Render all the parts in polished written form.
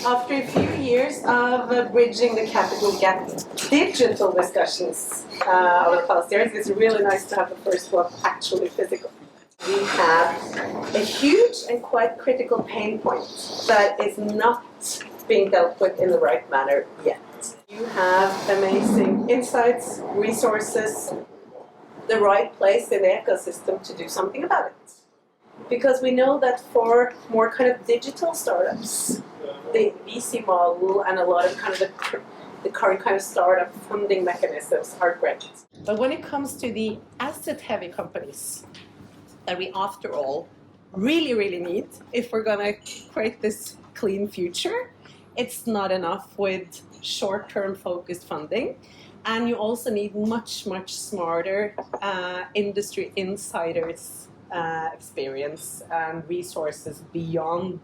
After a few years of bridging the capital gap digital discussions over the past years, it's really nice to have the first one actually physical. We have a huge and quite critical pain point that is not being dealt with in the right manner yet. You have amazing insights, resources, the right place in the ecosystem to do something about it. Because we know that for more kind of digital startups, the VC model and a lot of kind of the current kind of startup funding mechanisms are great. But when it comes to the asset-heavy companies that we, after all, really, really need if we're going to create this clean future, it's not enough with short-term focused funding. And you also need much, much smarter industry insiders experience and resources beyond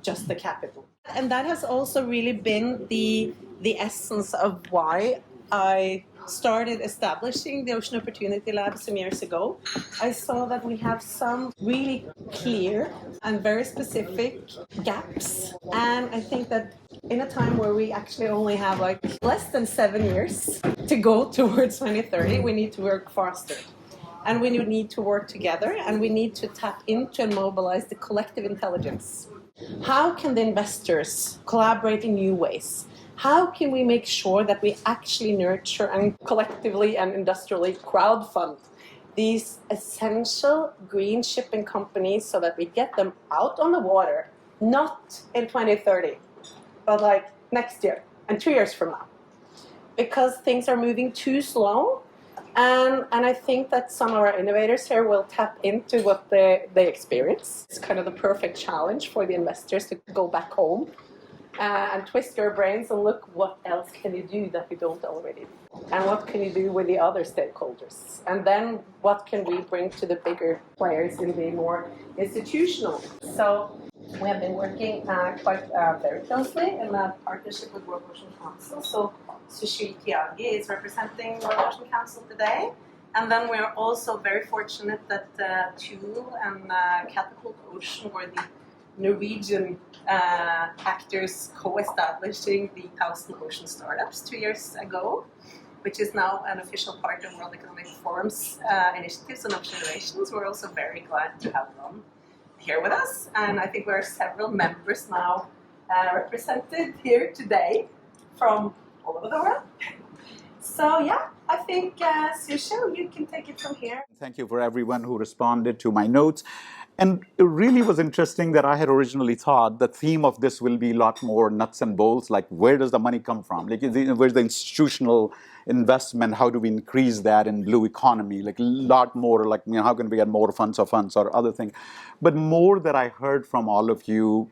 just the capital. And that has also really been the essence of why I started establishing the Ocean Opportunity Lab some years ago. I saw that we have some really clear and very specific gaps. And I think that in a time where we actually only have like less than 7 years to go towards 2030, we need to work faster. And we need to work together, and we need to tap into and mobilize the collective intelligence. How can the investors collaborate in new ways? How can we make sure that we actually nurture and collectively and industrially crowdfund these essential green shipping companies so that we get them out on the water, not in 2030, but like next year and 2 years from now? Because things are moving too slow. And I think that some of our innovators here will tap into what they experience. It's kind of the perfect challenge for the investors to go back home and twist your brains and look what else can you do that we don't already do. And what can you do with the other stakeholders? And then what can we bring to the bigger players in the more institutional? So we have been working quite very closely in a partnership with World Ocean Council. So Sushi Tiagi is representing World Ocean Council today. And then we're also very fortunate that TUL and Catapult Ocean were the Norwegian actors co-establishing the 1,000 Ocean Startups 2 years ago, which is now an official part of World Economic Forum's initiatives on ocean innovations. We're also very glad to have them here with us. And I think there are several members now represented here today from all over the world. So yeah, I think Susha, you can take it from here. Thank you for everyone who responded to my notes. And it really was interesting that I had originally thought the theme of this will be a lot more nuts and bolts, like where does the money come from? Like where's the institutional investment? How do we increase that in blue economy? Like a lot more, like, you know, how can we get more funds or other things? But more that I heard from all of you,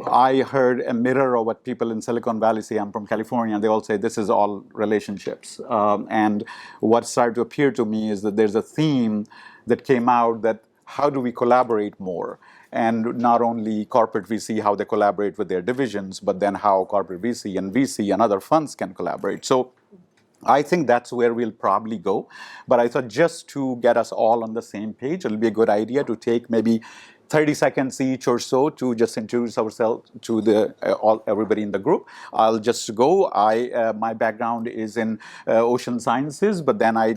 I heard a mirror of what people in Silicon Valley say. I'm from California. They all say this is all relationships. And what started to appear to me is that there's a theme that came out that how do we collaborate more? And not only corporate VC, how they collaborate with their divisions, but then how corporate VC and other funds can collaborate. So I think that's where we'll probably go. But I thought just to get us all on the same page, it'll be a good idea to take maybe 30 seconds each or so to just introduce ourselves to everybody in the group. I'll just go. My background is in ocean sciences, but then I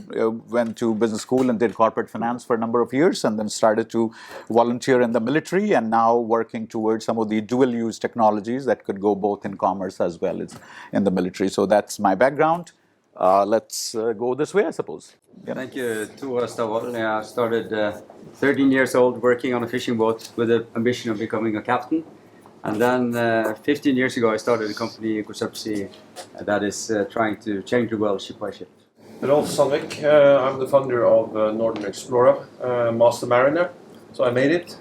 went to business school and did corporate finance for a number of years, and then started to volunteer in the military, and now working towards some of the dual-use technologies that could go both in commerce as well as in the military. So that's my background. Let's go this way, I suppose. Yeah. Thank you. Tore Stavall. I started 13 years old working on a fishing boat with the ambition of becoming a captain. And then 15 years ago I started a company, EcoSubsea, that is trying to change the world ship by ship. Rolf Sandvik. I'm the founder of Northern Explorer, Master Mariner. So I made it.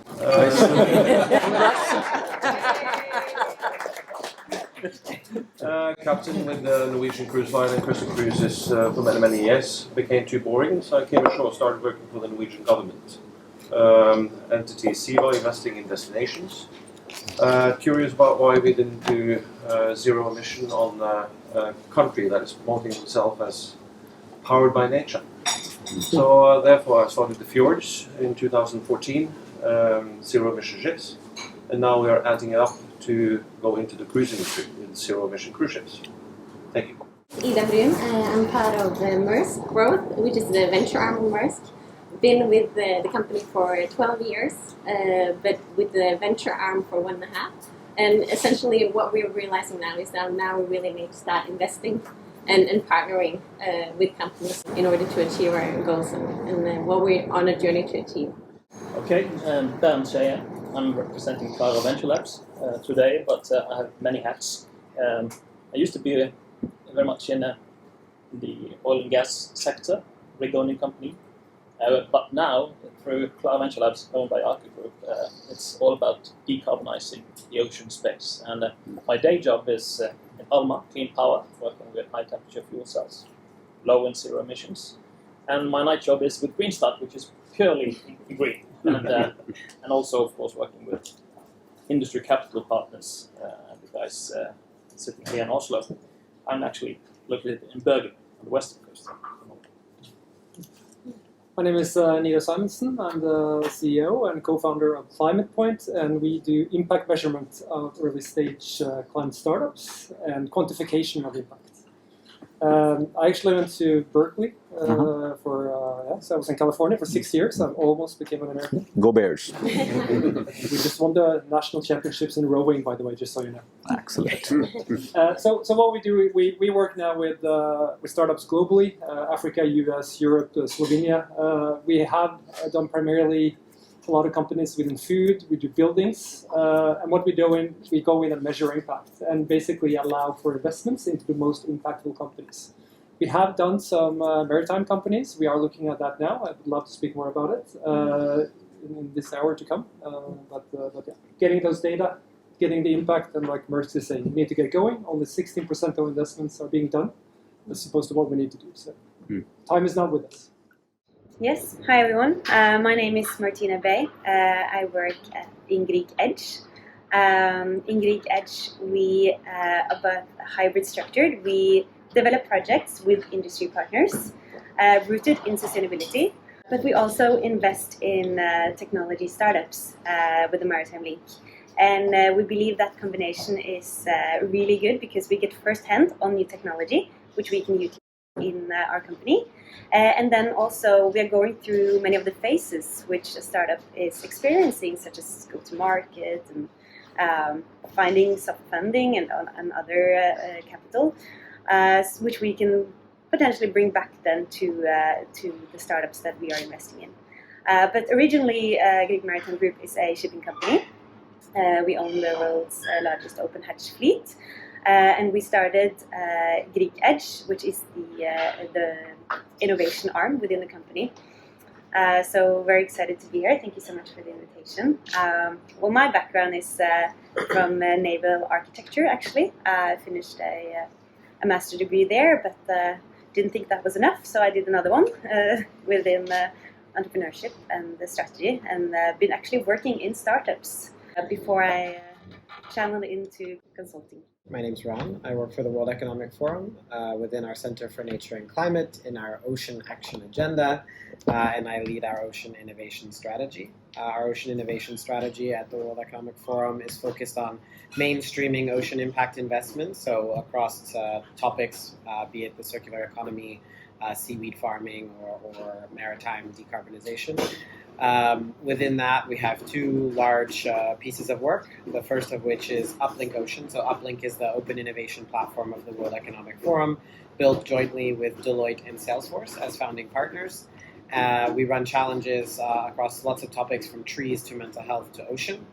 Captain with the Norwegian Cruise Line and Crystal Cruises for many, many years. Became too boring, so I came ashore, started working for the Norwegian government. Entity SIVA, investing in destinations. Curious about why we didn't do zero emission on a country that is promoting itself as powered by nature. So therefore I started the Fjords in 2014, zero emission ships. And now we are adding it up to go into the cruise industry with zero-emission cruise ships? Thank you. Ida Brun. I'm part of Maersk Growth, which is the venture arm of Maersk. Been with the company for 12 years, but with the venture arm for 1.5. And essentially what we're realizing now is that now we really need to start investing and partnering with companies in order to achieve our goals and what we're on a journey to achieve. Okay, Bernd Scheie. I'm representing Clara Venture Labs today, but I have many hats. I used to be very much in the oil and gas sector, rig-owning company. But now, through Clara Venture Labs, owned by Aker Group, it's all about decarbonizing the ocean space. And my day job is in Alma, Clean Power, working with high-temperature fuel cells, low and zero emissions. And my night job is with Green Start, which is purely green. And also, of course, working with industry capital partners, the guys sitting here in Oslo. I'm actually located in Bergen, on the western coast. My name is Nina Simonsen. I'm the CEO and co-founder of Climate Point, and we do impact measurement of early-stage climate startups and quantification of impact. I actually went to Berkeley so I was in California for 6 years. I almost became an American. Go Bears. We just won the national championships in rowing, by the way, just so you know. Excellent. So what we do, we work now with startups globally, Africa, US, Europe, Slovenia. We have done primarily a lot of companies within food, we do buildings, and what we do we go in and measure impact and basically allow for investments into the most impactful companies. We have done some maritime companies. We are looking at that now. I would love to speak more about it in this hour to come. But yeah, getting those data, getting the impact, and like Maersk is saying, you need to get going. Only 16% of investments are being done as opposed to what we need to do. So time is not with us. Yes, hi everyone. My name is Martina Bay. I work in Greek Edge. In Greek Edge, we about hybrid structured. We develop projects with industry partners rooted in sustainability, but we also invest in technology startups with the Maritime Link. And we believe that combination is really good because we get first-hand on new technology, which we can utilize in our company. And then also we are going through many of the phases which a startup is experiencing, such as go-to-market and finding soft funding and other capital, which we can potentially bring back then to the startups that we are investing in. But originally, Greek Maritime Group is a shipping company. We own the world's largest open hatch fleet. And we started Greek Edge, which is the innovation arm within the company. So very excited to be here. Thank you so much for the invitation. Well, my background is from naval architecture, actually. I finished a master's degree there, but didn't think that was enough, so I did another one within entrepreneurship and the strategy, and been actually working in startups before I channeled into consulting. My name's Ron. I work for the World Economic Forum within our Center for Nature and Climate in our Ocean Action Agenda, and I lead our Ocean Innovation Strategy. Our Ocean Innovation Strategy at the World Economic Forum is focused on mainstreaming ocean impact investments, so across topics, be it the circular economy, seaweed farming, or maritime decarbonization. Within that, we have two large pieces of work, the first of which is Uplink Ocean. So Uplink is the open innovation platform of the World Economic Forum, built jointly with Deloitte and Salesforce as founding partners. We run challenges across lots of topics from trees to mental health to ocean.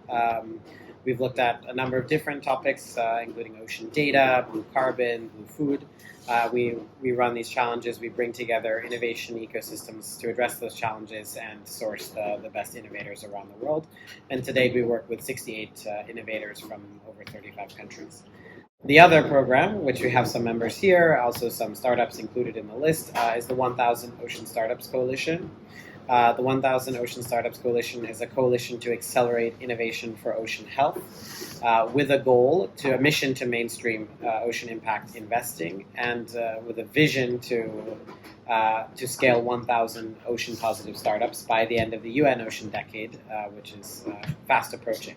We've looked at a number of different topics, including ocean data, blue carbon, blue food. We run these challenges, we bring together innovation ecosystems to address those challenges and source the best innovators around the world. And today we work with 68 innovators from over 35 countries. The other program, which we have some members here, also some startups included in the list, is the 1000 Ocean Startups Coalition. The 1000 Ocean Startups Coalition is a coalition to accelerate innovation for ocean health with a mission to mainstream ocean impact investing and with a vision to scale 1000 ocean positive startups by the end of the UN Ocean Decade, which is fast approaching.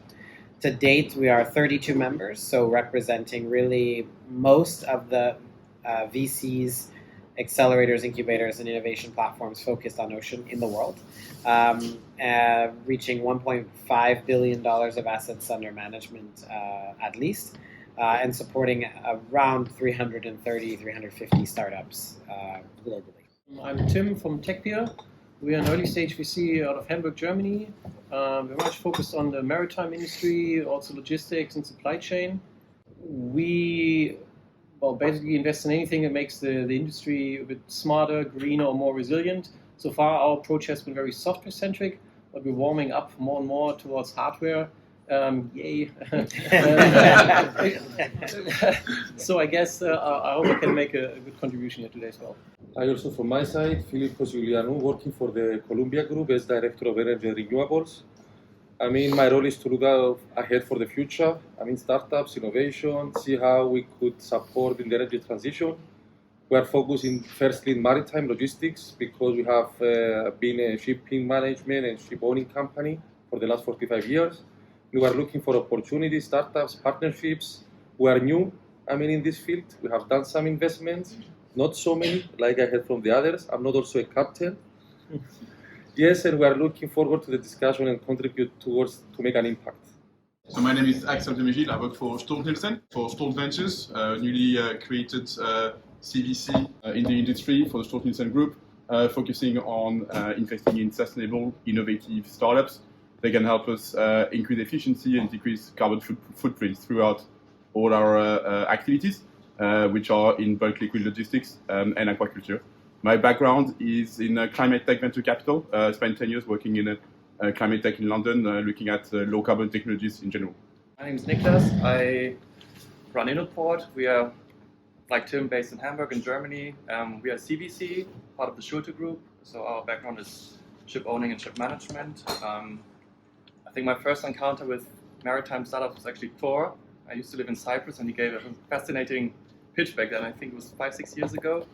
To date, we are 32 members, so representing really most of the VCs, accelerators, incubators, and innovation platforms focused on ocean in the world, reaching $1.5 billion of assets under management at least, and supporting around 330, 350 startups globally. I'm Tim from TechPeer. We are an early stage VC out of Hamburg, Germany. We're much focused on the maritime industry, also logistics and supply chain. We basically invest in anything that makes the industry a bit smarter, greener, or more resilient. So far, our approach has been very software-centric, but we're warming up more and more towards hardware. Yay! So I guess I hope I can make a good contribution here today as well. I also, from my side, Filippo Giuliano, working for the Columbia Group as Director of Energy and Renewables. I mean, my role is to look out ahead for the future. I mean, startups, innovation, see how we could support in the energy transition. We are focusing firstly in maritime logistics because we have been a shipping management and ship owning company for the last 45 years. We are looking for opportunities, startups, partnerships. We are new, I mean, in this field. We have done some investments, not so many, like I heard from the others. I'm not also a captain. Yes, and we are looking forward to the discussion and contribute towards to make an impact. So my name is Axel de Megil. I work for Stolt-Nielsen, for Stolt Ventures, newly created CVC in the industry for the Stolt-Nielsen Group, focusing on investing in sustainable, innovative startups. They can help us increase efficiency and decrease carbon footprint throughout all our activities, which are in bulk liquid logistics and aquaculture. My background is in climate tech venture capital. I spent 10 years working in climate tech in London, looking at low carbon technologies in general. My name is Niklas. I run Innoport. We are, like Tim, based in Hamburg in Germany. We are CVC, part of the Schulte Group. So our background is ship owning and ship management. I think my first encounter with maritime startups was actually Thor. I used to live in Cyprus, and he gave a fascinating pitch back then. I think it was 5-6 years ago.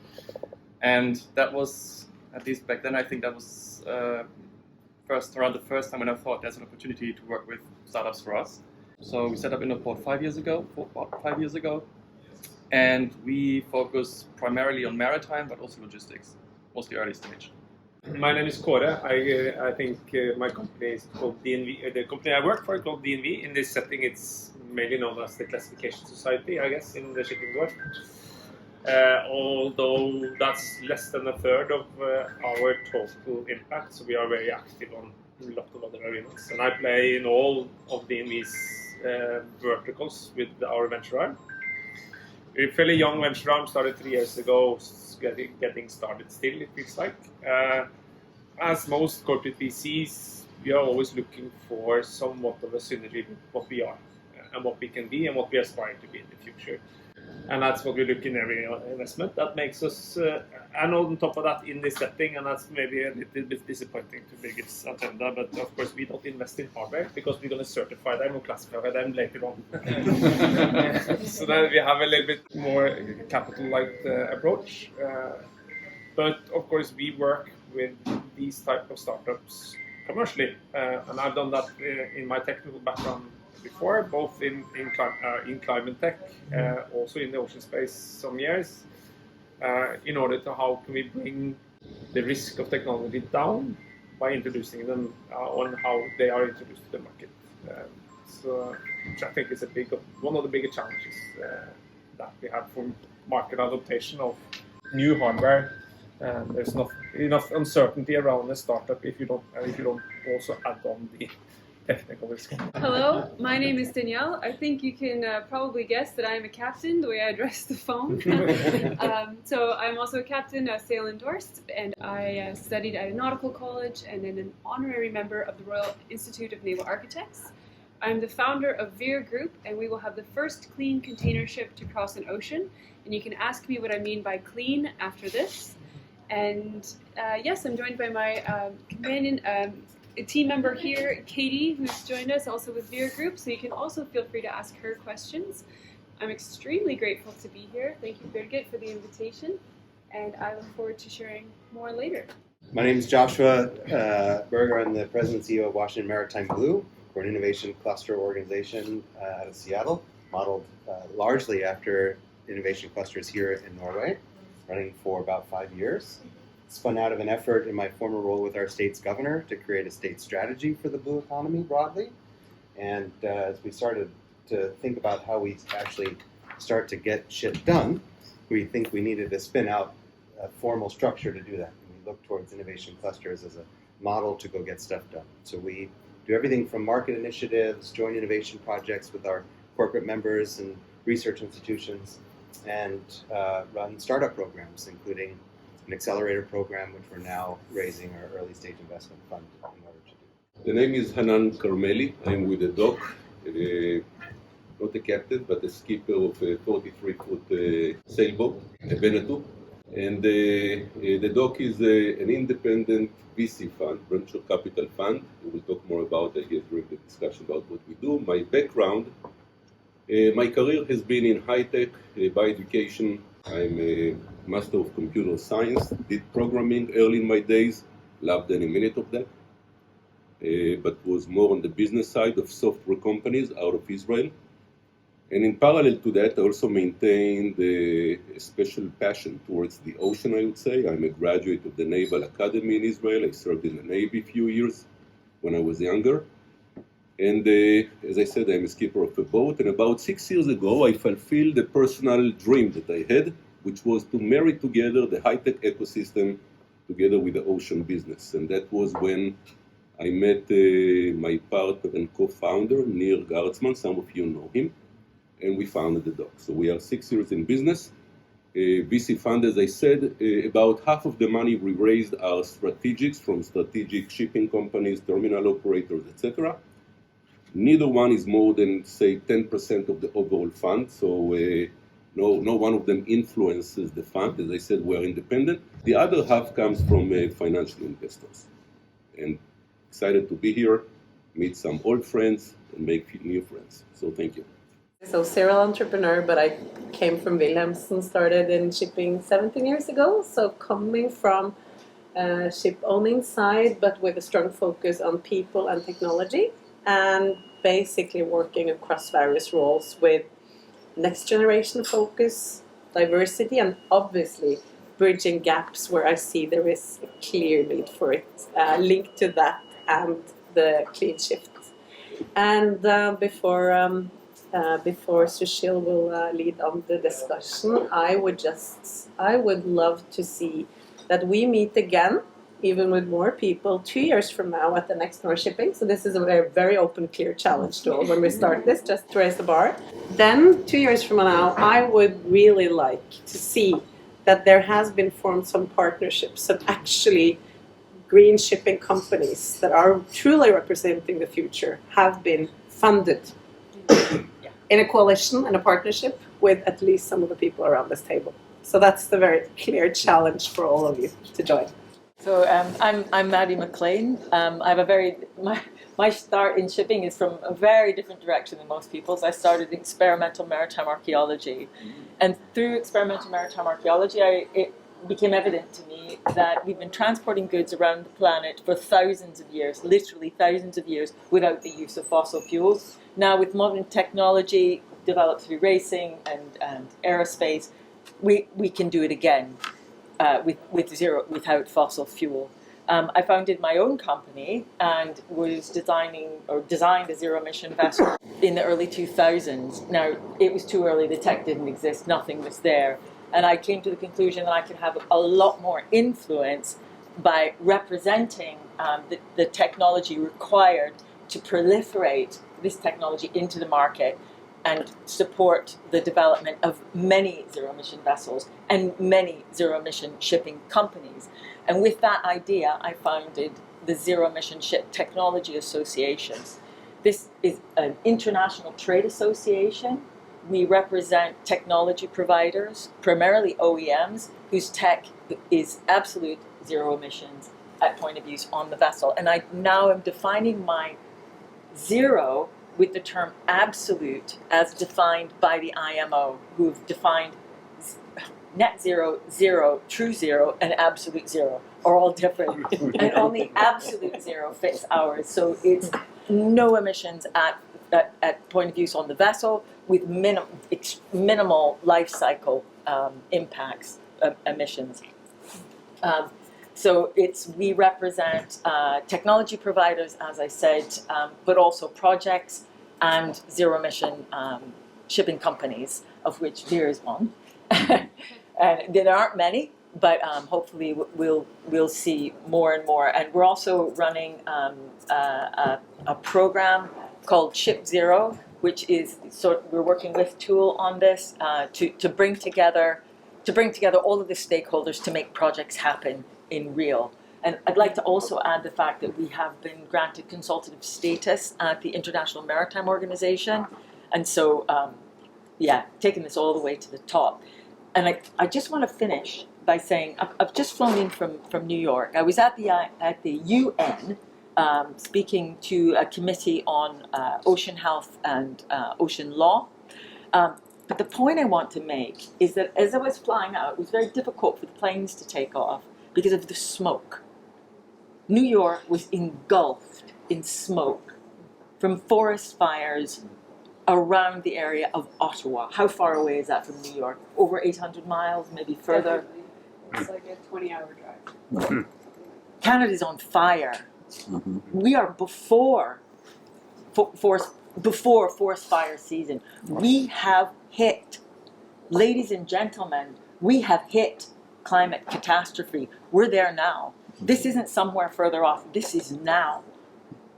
And that was, at least back then, I think that was around the first time when I thought there's an opportunity to work with startups for us. So we set up Innoport 5 years ago, and we focus primarily on maritime, but also logistics, mostly early stage. My name is Kåre. I think my company is called DNV. The company I work for is called DNV. In this setting, it's mainly known as the Classification Society, I guess, in the shipping world. Although that's less than a third of our total impact, so we are very active on a lot of other arenas. And I play in all of DNV's verticals with our venture arm. We're a fairly young venture arm, started 3 years ago, getting started still, it feels like. As most corporate VCs, we are always looking for somewhat of a synergy with what we are and what we can be and what we aspire to be in the future. And that's what we look in every investment. That makes us, and on top of that, in this setting, and that's maybe a little bit disappointing to Birgit's agenda, but of course we don't invest in hardware because we're going to certify them or classify them later on. So then we have a little bit more capital-light approach. But of course we work with these type of startups commercially, and I've done that in my technical background before, both in climate tech, also in the ocean space some years, in order to how can we bring the risk of technology down by introducing them on how they are introduced to the market. So which I think is one of the bigger challenges that we have for market adaptation of new hardware. There's not enough uncertainty around a startup if you don't also add on the technical risk. Hello, my name is Danielle. I think you can probably guess that I am a captain, the way I address the phone. So I'm also a captain, sail endorsed, and I studied at a nautical college and then an honorary member of the Royal Institute of Naval Architects. I'm the founder of Veer Group, and we will have the first clean container ship to cross an ocean. And you can ask me what I mean by clean after this. And yes, I'm joined by my companion, a team member here, Katie, who's joined us also with Veer Group, so you can also feel free to ask her questions. I'm extremely grateful to be here. Thank you, Birgit, for the invitation, and I look forward to sharing more later. My name is Joshua Berger. I'm the President and CEO of Washington Maritime Blue. We're an innovation cluster organization out of Seattle, modeled largely after innovation clusters here in Norway, running for about 5 years. Spun out of an effort in my former role with our state's governor to create a state strategy for the blue economy broadly. And as we started to think about how we actually start to get shit done, we think we needed to spin out a formal structure to do that. And we look towards innovation clusters as a model to go get stuff done. So we do everything from market initiatives, joint innovation projects with our corporate members and research institutions, and run startup programs, including an accelerator program, which we're now raising our early stage investment fund in order to do. The name is Hanan Karmeli. I'm with the DOC, not a captain, but a skipper of a 43-foot sailboat, a Veneto. And the DOC is an independent VC fund, venture capital fund. We will talk more about, I guess, during the discussion about what we do. My background, my career has been in high-tech, by education. I'm a Master of Computer Science, did programming early in my days, loved any minute of that, but was more on the business side of software companies out of Israel. And in parallel to that, I also maintained a special passion towards the ocean, I would say. I'm a graduate of the Naval Academy in Israel. I served in the Navy a few years when I was younger. And as I said, I'm a skipper of a boat. And about 6 years ago, I fulfilled the personal dream that I had, which was to marry together the high-tech ecosystem together with the ocean business. And that was when I met my partner and co-founder, Nir Gartzman. Some of you know him. And we founded the DOC. So we are 6 years in business. VC fund, as I said, about half of the money we raised are strategics from strategic shipping companies, terminal operators, etc. Neither one is more than, say, 10% of the overall fund. So no one of them influences the fund. As I said, we're independent. The other half comes from financial investors. And excited to be here, meet some old friends, and make new friends. So thank you. So serial entrepreneur, but I came from Wilhelmsen, started in shipping 17 years ago. So coming from ship owning side, but with a strong focus on people and technology, and basically working across various roles with next generation focus, diversity, and obviously bridging gaps where I see there is a clear need for it, linked to that and the clean shift. And before Sushil will lead on the discussion, I would love to see that we meet again, even with more people, 2 years from now at the next North Shipping. So this is a very, very open, clear challenge to all when we start this, just to raise the bar. Then 2 years from now, I would really like to see that there has been formed some partnerships and actually green shipping companies that are truly representing the future have been funded in a coalition and a partnership with at least some of the people around this table. So that's the very clear challenge for all of you to join. So I'm Maddie McLean. I have my start in shipping is from a very different direction than most people's. I started in experimental maritime archaeology, and through experimental maritime archaeology, it became evident to me that we've been transporting goods around the planet for thousands of years, literally thousands of years, without the use of fossil fuels. Now, with modern technology developed through racing and aerospace, we can do it again. Without fossil fuel. I founded my own company and designed a zero-emission vessel in the early 2000s. Now, it was too early, the tech didn't exist, nothing was there. And I came to the conclusion that I could have a lot more influence by representing the technology required to proliferate this technology into the market and support the development of many zero-emission vessels and many zero-emission shipping companies. And with that idea, I founded the Zero-Emission Ship Technology Association. This is an international trade association. We represent technology providers, primarily OEMs, whose tech is absolute zero emissions at point of use on the vessel. And I now am defining my zero with the term absolute as defined by the IMO, who've defined net zero, zero, true zero, and absolute zero are all different. And only absolute zero fits ours. So it's no emissions at point of use on the vessel, with minimal life cycle impacts, emissions. So we represent technology providers, as I said, but also projects and zero emission shipping companies, of which Veer is one. And there aren't many, but hopefully we'll see more and more. And we're also running a program called Ship Zero, which is we're working with Tool on this to bring together all of the stakeholders to make projects happen in real. And I'd like to also add the fact that we have been granted consultative status at the International Maritime Organization, and so taking this all the way to the top. And I just want to finish by saying I've just flown in from New York. I was at the UN speaking to a committee on ocean health and ocean law. But the point I want to make is that as I was flying out, it was very difficult for the planes to take off because of the smoke. New York was engulfed in smoke from forest fires around the area of Ottawa. How far away is that from New York? Over 800 miles, maybe further? It's like a 20-hour drive. Canada's on fire. Mm-hmm. We are before forest fire season. We have hit, ladies and gentlemen, we have hit climate catastrophe. We're there now. This isn't somewhere further off. This is now.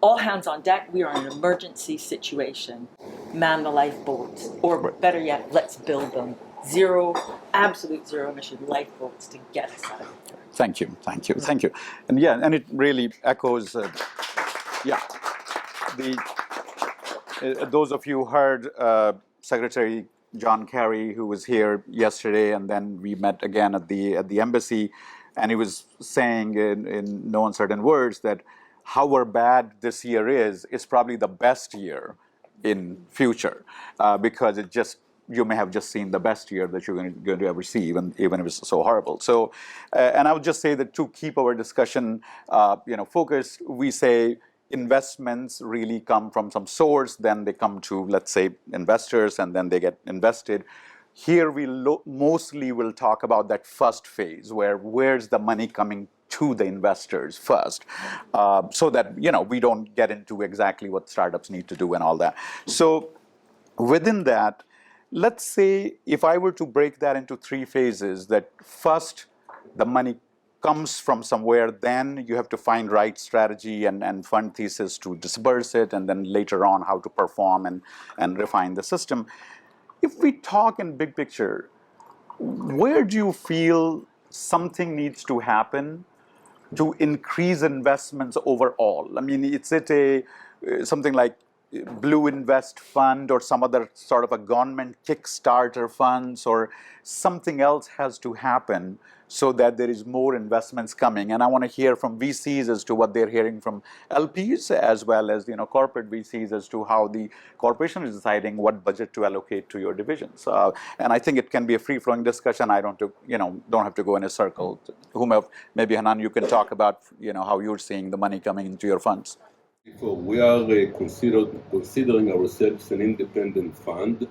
All hands on deck. We are in an emergency situation. Man the lifeboats, or better yet, let's build them. Absolute zero emission lifeboats to get us out of here. Thank you. And it really echoes, those of you heard Secretary John Kerry, who was here yesterday, and then we met again at the embassy, and he was saying in no uncertain words that however bad this year is probably the best year in future, because you may have just seen the best year that you're going to ever see, even if it's so horrible. So, and I would just say that to keep our discussion, focused, we say investments really come from some source, then they come to, let's say, investors, and then they get invested. Here we mostly will talk about that first phase, where's the money coming to the investors first, so that we don't get into exactly what startups need to do and all that. So within that, let's say if I were to break that into three phases, that first the money comes from somewhere, then you have to find right strategy and fund thesis to disperse it, and then later on how to perform and refine the system. If we talk in big picture, where do you feel something needs to happen to increase investments overall? I mean, is it something like Blue Invest Fund or some other sort of a government Kickstarter funds, or something else has to happen so that there is more investments coming? And I want to hear from VCs as to what they're hearing from LPs, as well as corporate VCs as to how the corporation is deciding what budget to allocate to your divisions. And I think it can be a free-flowing discussion. I don't have to go in a circle. Whomever, maybe Hanan, you can talk about how you're seeing the money coming into your funds. So we are considering ourselves an independent fund,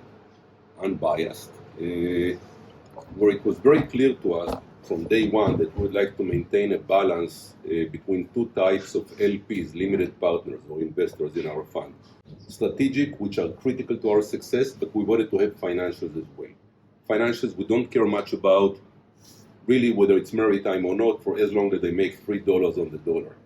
unbiased, where it was very clear to us from day one that we would like to maintain a balance between two types of LPs, limited partners or investors in our fund. Strategic, which are critical to our success, but we wanted to have financials as well. Financials, we don't care much about really whether it's maritime or not, for as long as they make $3 on the dollar.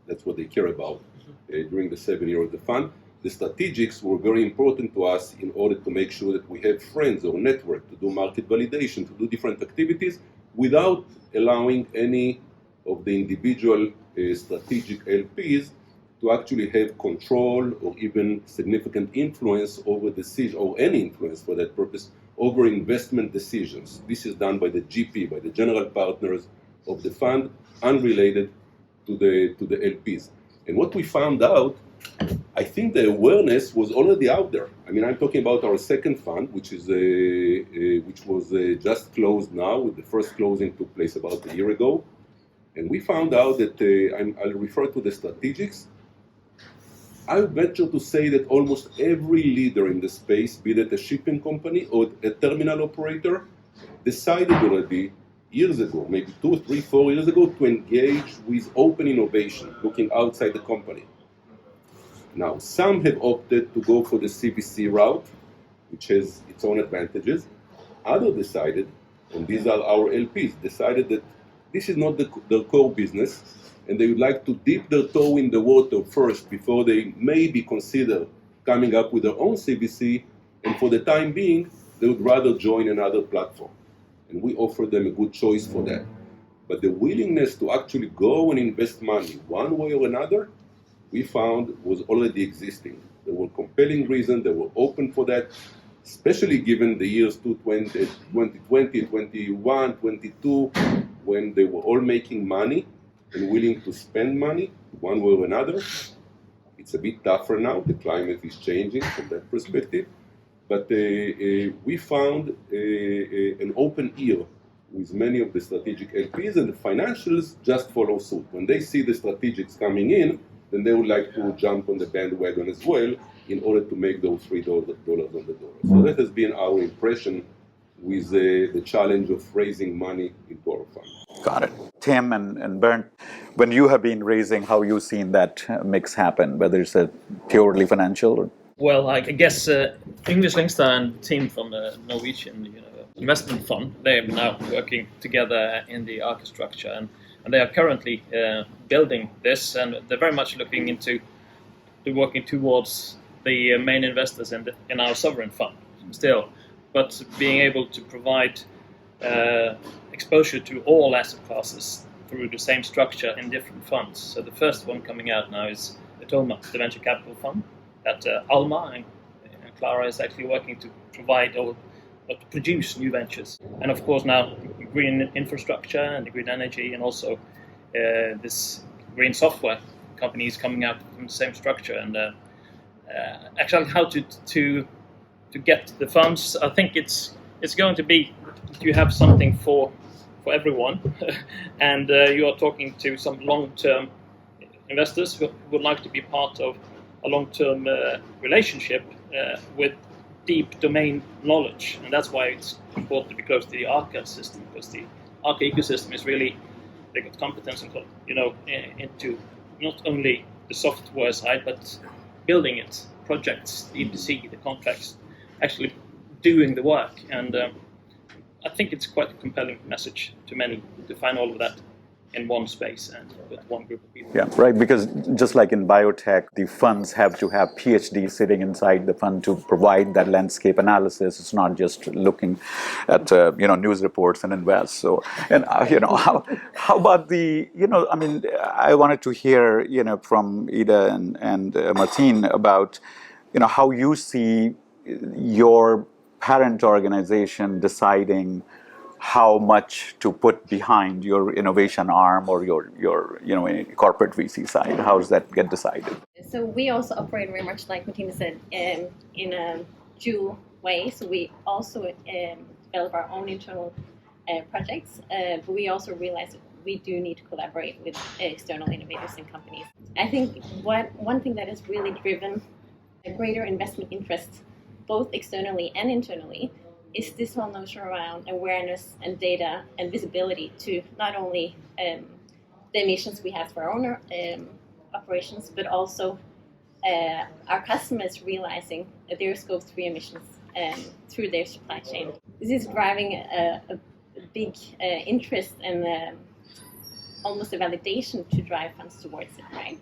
That's what they care about. During the 7 years of the fund. The strategics were very important to us in order to make sure that we have friends or network to do market validation, to do different activities without allowing any of the individual strategic LPs to actually have control or even significant influence over decisions, or any influence for that purpose, over investment decisions. This is done by the GP, by the general partners of the fund, unrelated to the LPs. And what we found out, I think the awareness was already out there. I mean, I'm talking about our second fund, which was just closed now, with the first closing took place about a year ago. And we found out that, I'll refer to the strategics, I venture to say that almost every leader in the space, be it a shipping company or a terminal operator, decided already years ago, maybe 2, 3, 4 years ago, to engage with open innovation, looking outside the company. Now, some have opted to go for the CVC route, which has its own advantages. Others decided, and these are our LPs, decided that this is not their core business, and they would like to dip their toe in the water first before they maybe consider coming up with their own CVC, and for the time being, they would rather join another platform. And we offer them a good choice for that. But the willingness to actually go and invest money one way or another, we found was already existing. There were compelling reasons, they were open for that, especially given the years 2020, 21, 22, when they were all making money and willing to spend money one way or another. It's a bit tougher now, the climate is changing from that perspective. But we found an open ear with many of the strategic LPs, and the financials just follow suit. When they see the strategics coming in, then they would like to jump on the bandwagon as well in order to make those $3 on the dollar. So that has been our impression with the challenge of raising money into our fund. Got it. Tim and Bernd, when you have been raising, how you seen that mix happen, whether it's a purely financial or... Well, I guess English Lyngstad and team from the Norwegian investment fund, they are now working together in the architecture, and they are currently building this, and they're very much looking into working towards the main investors in our sovereign fund still, but being able to provide exposure to all asset classes through the same structure in different funds. So the first one coming out now is the TOMA, the venture capital fund, that Alma and Clara is actually working to provide or to produce new ventures. And of course now green infrastructure and the green energy, and also this green software company is coming out from the same structure. And actually how to get the funds, I think it's going to be you have something for everyone, and you are talking to some long-term investors who would like to be part of a long-term relationship with deep domain knowledge, and that's why it's important to be close to the ARCA system, because the ARCA ecosystem is really, they got competence into not only the software side, but building it, projects, the EPC, the contracts, actually doing the work. And I think it's quite a compelling message to many to find all of that in one space and with one group of people. Yeah, right, because just like in biotech, the funds have to have PhDs sitting inside the fund to provide that landscape analysis. It's not just looking at news reports and invest. So, and how about the I wanted to hear from Ida and Martin about how you see your parent organization deciding how much to put behind your innovation arm or your corporate VC side. How does that get decided? So we also operate very much like Martina said in a dual way. So we also develop our own internal projects, but we also realize that we do need to collaborate with external innovators and companies. I think one thing that has really driven a greater investment interest, both externally and internally, is this whole notion around awareness and data and visibility to not only the emissions we have for our own operations, but also our customers realizing their Scope 3 emissions through their supply chain. This is driving a big interest and almost a validation to drive funds towards it, right?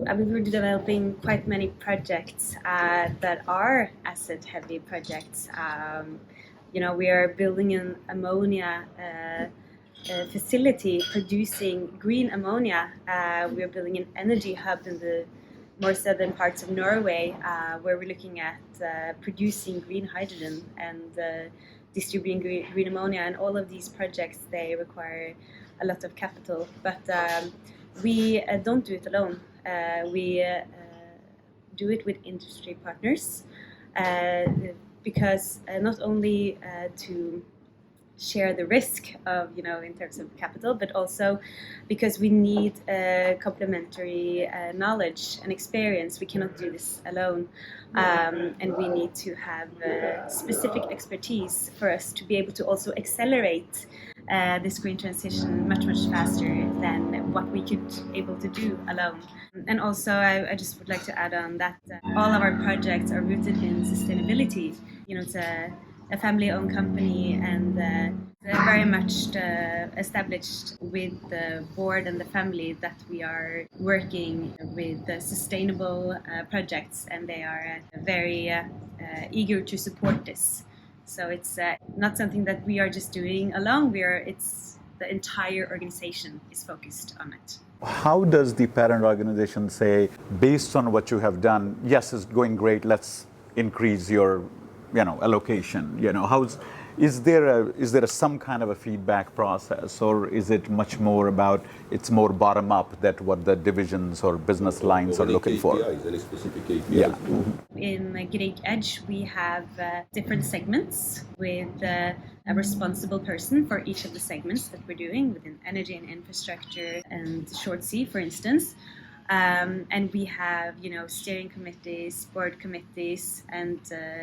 I mean, we're developing quite many projects that are asset-heavy projects. We are building an ammonia facility producing green ammonia. We are building an energy hub in the more southern parts of Norway, where we're looking at producing green hydrogen and distributing green ammonia. And all of these projects, they require a lot of capital, but we don't do it alone. We do it with industry partners because not only to share the risk of, in terms of capital, but also because we need complementary knowledge and experience. We cannot do this alone, and we need to have specific expertise for us to be able to also accelerate this green transition much faster than what we could able to do alone. And also, I just would like to add on that all of our projects are rooted in sustainability. It's a family-owned company, and they're very much established with the board and the family that we are working with sustainable projects, and they are very eager to support this. So it's not something that we are just doing alone. It's the entire organization is focused on it. How does the parent organization say, based on what you have done, yes, it's going great, let's increase your allocation? Is there some kind of a feedback process, or is it much more about, it's more bottom up, that what the divisions or business lines are looking for? Any specific KPIs? Yeah. In Grieg Edge, we have different segments with a responsible person for each of the segments that we're doing within energy and infrastructure and short sea, for instance. And we have, steering committees, board committees, and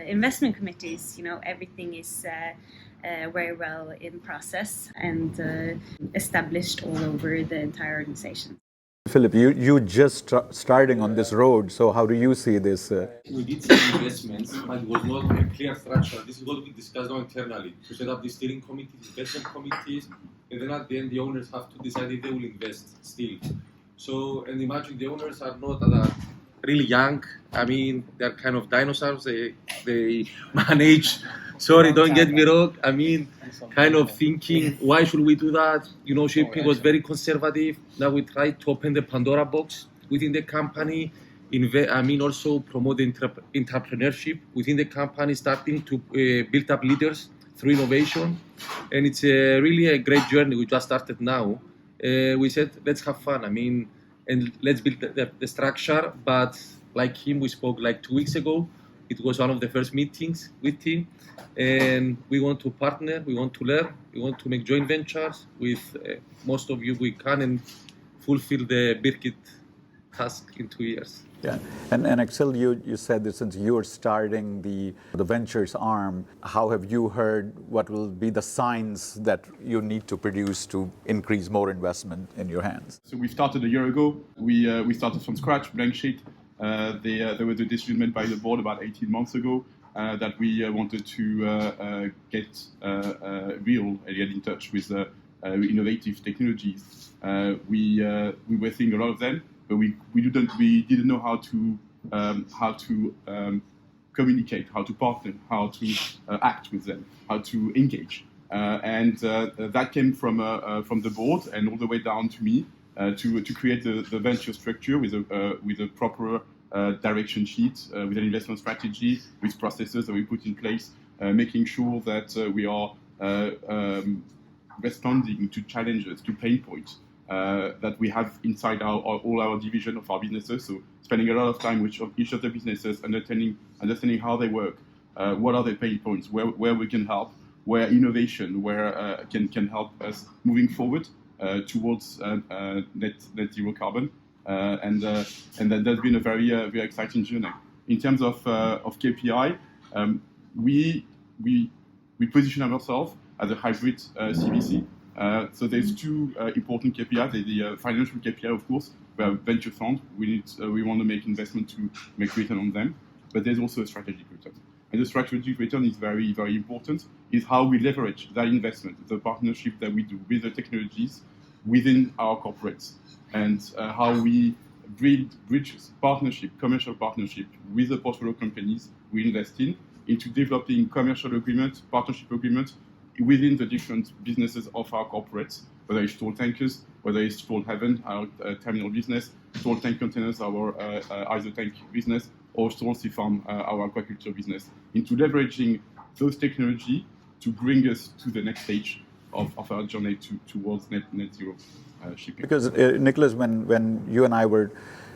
investment committees. Everything is very well in process and established all over the entire organization. Philip, you just starting on this road, so how do you see this? We did some investments, but it was not a clear structure. This is what we discussed now internally, to set up the steering committees, investment committees, and then at the end the owners have to decide if they will invest still. So, and imagine the owners are not really young. I mean, they're kind of dinosaurs. They manage. Sorry, don't get me wrong. I mean, kind of thinking, why should we do that? Shipping was very conservative. Now we try to open the Pandora box within the company. Also promote entrepreneurship within the company, starting to build up leaders through innovation. And it's really a great journey. We just started now. We said, let's have fun. And let's build the structure. But like him, we spoke like 2 weeks ago. It was one of the first meetings with him. And we want to partner, we want to learn, we want to make joint ventures with most of you we can and fulfill the Birgit task in 2 years. Yeah, and Axel, you said that since you're starting the ventures arm, how have you heard what will be the signs that you need to produce to increase more investment in your hands? So we started a year ago. We started from scratch, blank sheet. There was a decision made by the board about 18 months ago that we wanted to get in touch with innovative technologies. We were seeing a lot of them, but we didn't know how to communicate, how to partner, how to act with them, how to engage. And that came from the board and all the way down to me to create the venture structure with a proper direction sheet, with an investment strategy, with processes that we put in place, making sure that we are responding to challenges, to pain points that we have inside all our division of our businesses. So spending a lot of time with each of the businesses, understanding how they work, what are the pain points, where we can help, where innovation, can help us moving forward towards net zero carbon. And that's been a very exciting journey. In terms of KPI, we position ourselves as a hybrid CVC. So there's two important KPIs. The financial KPI, of course. We have venture fund. We want to make investment to make return on them. But there's also a strategic return. And the strategic return is very, very important. Is how we leverage that investment, the partnership that we do with the technologies within our corporates, and how we bridge partnership, commercial partnership with the portfolio companies we invest into developing commercial agreements, partnership agreements within the different businesses of our corporates, whether it's Stolt Tankers, whether it's Stolt Haven, our terminal business, Stolt Tank Containers, our ISO tank business, or Stolt Sea Farm, our aquaculture business, into leveraging those technology to bring us to the next stage of our journey towards net zero shipping. Because Nicholas, when you and I were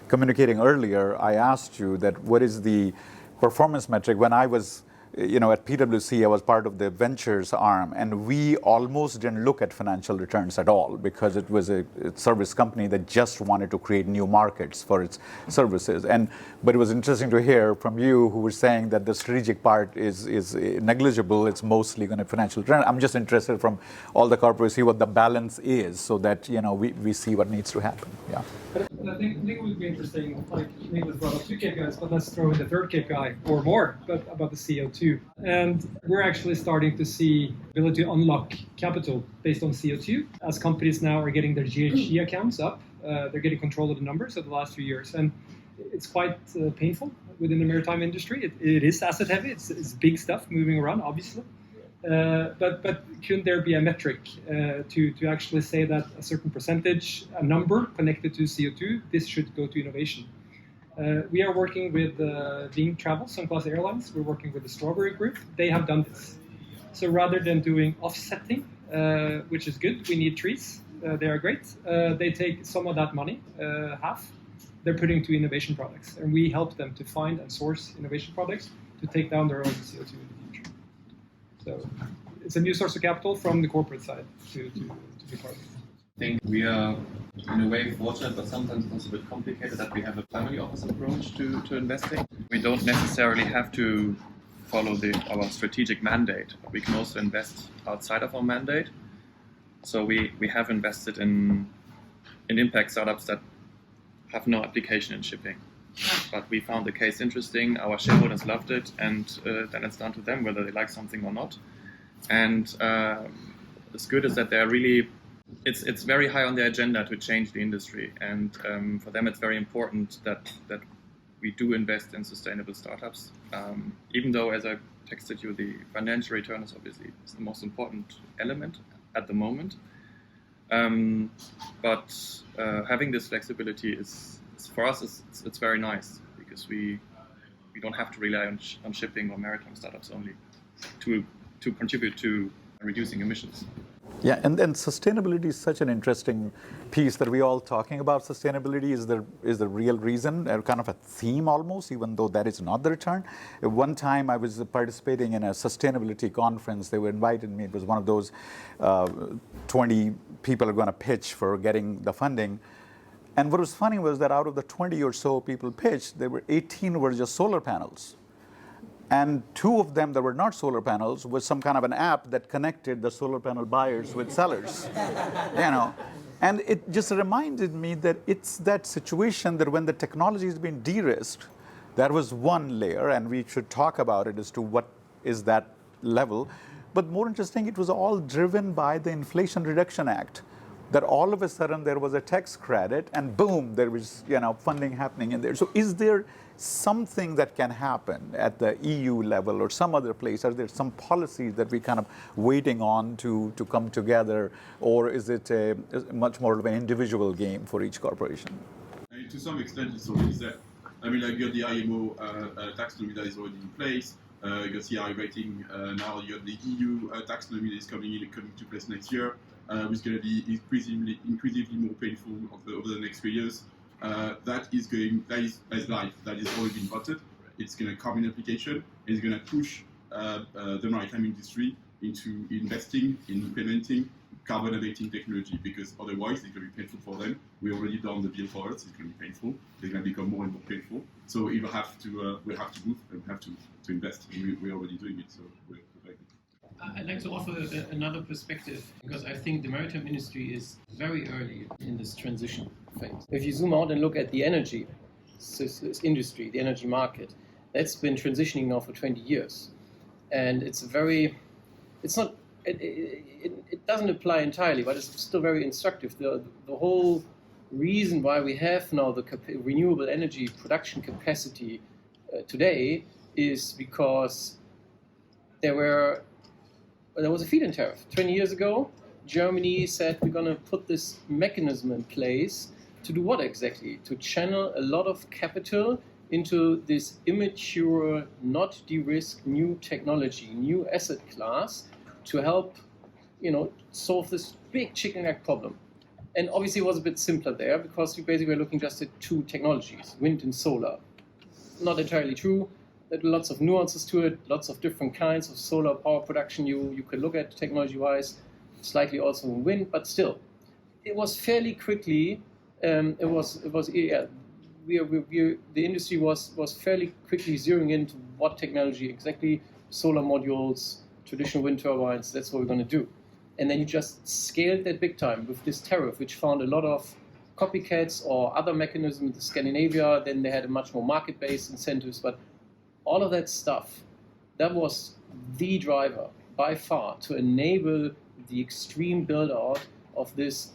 communicating earlier, I asked you that what is the performance metric when I was at PwC, I was part of the ventures arm, and we almost didn't look at financial returns at all because it was a service company that just wanted to create new markets for its services. But it was interesting to hear from you who were saying that the strategic part is negligible. It's mostly going to financial return. I'm just interested from all the corporates see what the balance is, so that we see what needs to happen. Yeah. I think it would be interesting, like Nicholas brought up 2 KPIs, but let's throw in the 3rd KPI or more, but about the CO2. And we're actually starting to see ability to unlock capital based on CO2 as companies now are getting their GHG accounts up. They're getting control of the numbers over the last few years. And it's quite painful within the maritime industry. It is asset heavy. It's big stuff moving around, obviously. But couldn't there be a metric to actually say that a certain percentage, a number connected to CO2, this should go to innovation? We are working with Ving Travel, Sun Class Airlines. We're working with the Strawberry Group. They have done this. So rather than doing offsetting, which is good, we need trees. They are great. They take some of that money, half, they're putting to innovation products. And we help them to find and source innovation products to take down their own CO2 in the future. So it's a new source of capital from the corporate side to be part of it. I think we are, in a way, fortunate, but sometimes also a bit complicated that we have a family office approach to investing. We don't necessarily have to follow our strategic mandate, but we can also invest outside of our mandate. So we have invested in impact startups that have no application in shipping. But we found the case interesting, our shareholders loved it, and then it's down to them whether they like something or not. And what's good is that they're really, it's very high on their agenda to change the industry. And for them it's very important that we do invest in sustainable startups. Even though, as I texted you, the financial return is obviously the most important element at the moment. But having this flexibility is for us, it's very nice because we don't have to rely on shipping or maritime startups only to contribute to reducing emissions. Yeah, and sustainability is such an interesting piece that we're all talking about. Sustainability is the real reason, kind of a theme almost, even though that is not the return. One time I was participating in a sustainability conference. They were invited me. It was one of those 20 people are going to pitch for getting the funding. And what was funny was that out of the 20 or so people pitched, there were 18 were just solar panels. And 2 of them that were not solar panels was some kind of an app that connected the solar panel buyers with sellers. And it just reminded me that it's that situation that when the technology is being de-risked, that was one layer, and we should talk about it as to what is that level. But more interesting, it was all driven by the Inflation Reduction Act. That all of a sudden there was a tax credit and boom, there was funding happening in there. So is there something that can happen at the EU level or some other place? Are there some policies that we kind of waiting on to come together, or is it a much more of an individual game for each corporation? To some extent, it's already there. I mean, like you got the IMO taxonomy that is already in place. You got CI rating now. You got the EU taxonomy that is coming to place next year. Which is going to be increasingly more painful over the next 3 years. That is life. That is already been voted. It's going to come in application. It's going to push the maritime industry into investing in implementing carbon abating technology, because otherwise it's going to be painful for them. We already done the deal for us. It's going to be painful. It's going to become more and more painful. So we have to move and we have to invest. And we're already doing it. So we're very good. I'd like to offer another perspective, because I think the maritime industry is very early in this transition phase. If you zoom out and look at the energy industry, the energy market, that's been transitioning now for 20 years. And it doesn't apply entirely, but it's still very instructive. The whole reason why we have now the renewable energy production capacity today is because there was a feed-in tariff. 20 years ago, Germany said we're going to put this mechanism in place to do what exactly? To channel a lot of capital into this immature, not de-risked new technology, new asset class to help, solve this big chicken egg problem. And obviously it was a bit simpler there because we basically were looking just at 2 technologies, wind and solar. Not entirely true. There are lots of nuances to it, lots of different kinds of solar power production you could look at technology-wise, slightly also in wind, but still, it was fairly quickly. The industry was fairly quickly zeroing into what technology exactly, solar modules, traditional wind turbines. That's what we're going to do, and then you just scaled that big time with this tariff, which found a lot of copycats or other mechanisms in Scandinavia. Then they had a much more market-based incentives, but all of that stuff, that was the driver by far to enable the extreme build-out of this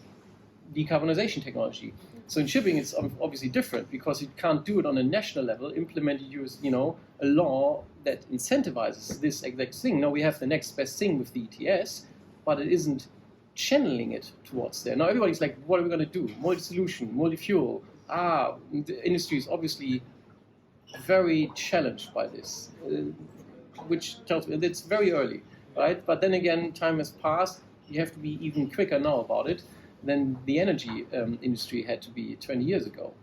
decarbonization technology. So in shipping, it's obviously different because you can't do it on a national level, implement a law that incentivizes this exact thing. No, we have the next best thing with the ETS, but it isn't channeling it towards there. Now everybody's like, what are we going to do? Multi-solution, multi-fuel. The industry is obviously very challenged by this, which tells me it's very early, right? But then again, time has passed. You have to be even quicker now about it than the energy industry had to be 20 years ago.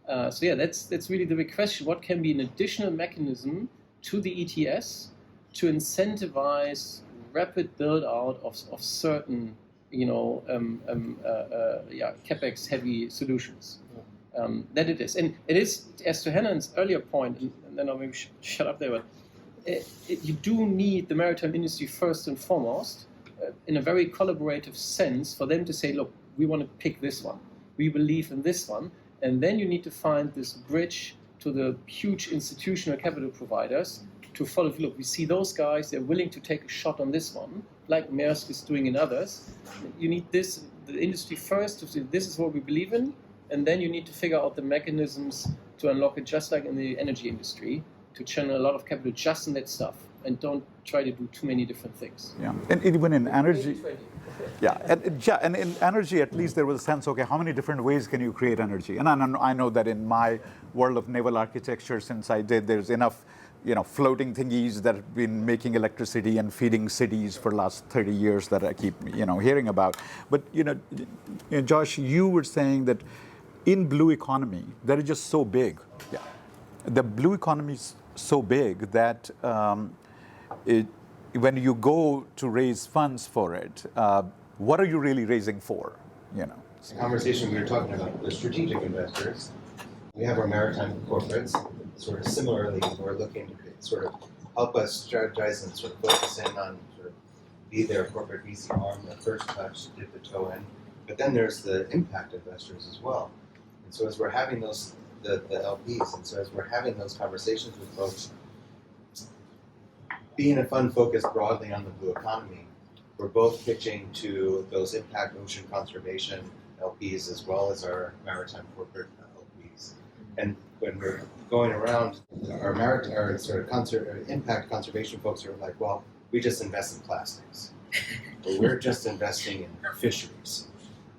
So yeah, that's really the big question. What can be an additional mechanism to the ETS to incentivize rapid build-out of certain, capex-heavy solutions? That it is. And it is, as to Hannah's earlier point, and then I'll maybe shut up there, but you do need the maritime industry first and foremost, in a very collaborative sense, for them to say, look, we want to pick this one. We believe in this one. And then you need to find this bridge to the huge institutional capital providers to follow. Look, we see those guys, they're willing to take a shot on this one, like Maersk is doing in others. You need the industry first to say, this is what we believe in. And then you need to figure out the mechanisms to unlock it, just like in the energy industry, to channel a lot of capital just in that stuff, and don't try to do too many different things. Yeah, and even in energy, and in energy, at least there was a sense, okay, how many different ways can you create energy? And I know that in my world of naval architecture, since I did, there's enough, floating thingies that have been making electricity and feeding cities for the last 30 years that I keep, hearing about. But, Josh, you were saying that in blue economy, that is just so big. Yeah. The blue economy is so big that when you go to raise funds for it, what are you really raising for? The conversation we were talking about, the strategic investors, we have our maritime corporates, sort of similarly, who are looking to sort of help us strategize and sort of focus in on sort of be their corporate VC arm, the first touch, dip the toe in. But then there's the impact investors as well. And so as we're having those, the LPs, and so as we're having those conversations with folks, being a fund focused broadly on the blue economy, we're both pitching to those impact ocean conservation LPs as well as our maritime corporate LPs. And when we're going around, our sort of impact conservation folks are like, well, we just invest in plastics. Or we're just investing in fisheries.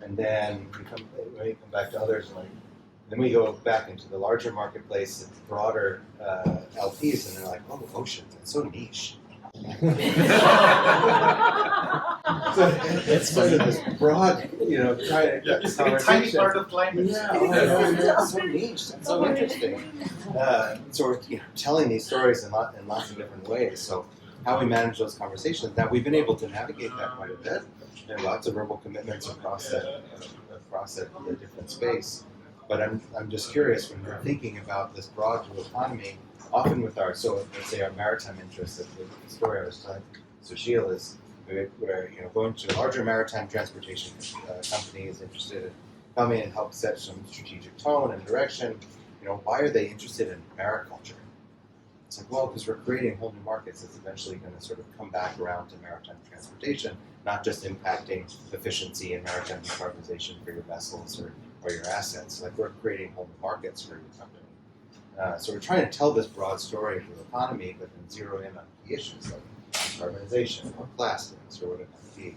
And then when you come back to others, then we go back into the larger marketplace, the broader LPs, and they're like, oh, oceans, it's so niche. So it's sort of this broad, trying to get this conversation. A tiny part of climate. It's so niche, it's so interesting. So we're telling these stories in lots of different ways. So how we manage those conversations, now we've been able to navigate that quite a bit. There are lots of verbal commitments across that different space. But I'm just curious, when we're thinking about this broad blue economy, often with let's say our maritime interests, the story I was telling Sushil is we're going to larger maritime transportation companies interested in coming and help set some strategic tone and direction. Why are they interested in mariculture? It's like, well, because we're creating whole new markets that's eventually going to sort of come back around to maritime transportation, not just impacting efficiency and maritime decarbonization for your vessels or your assets. Like, we're creating whole new markets for your company. So we're trying to tell this broad story of the economy, but then zero in on key issues like decarbonization or plastics or whatever it might be.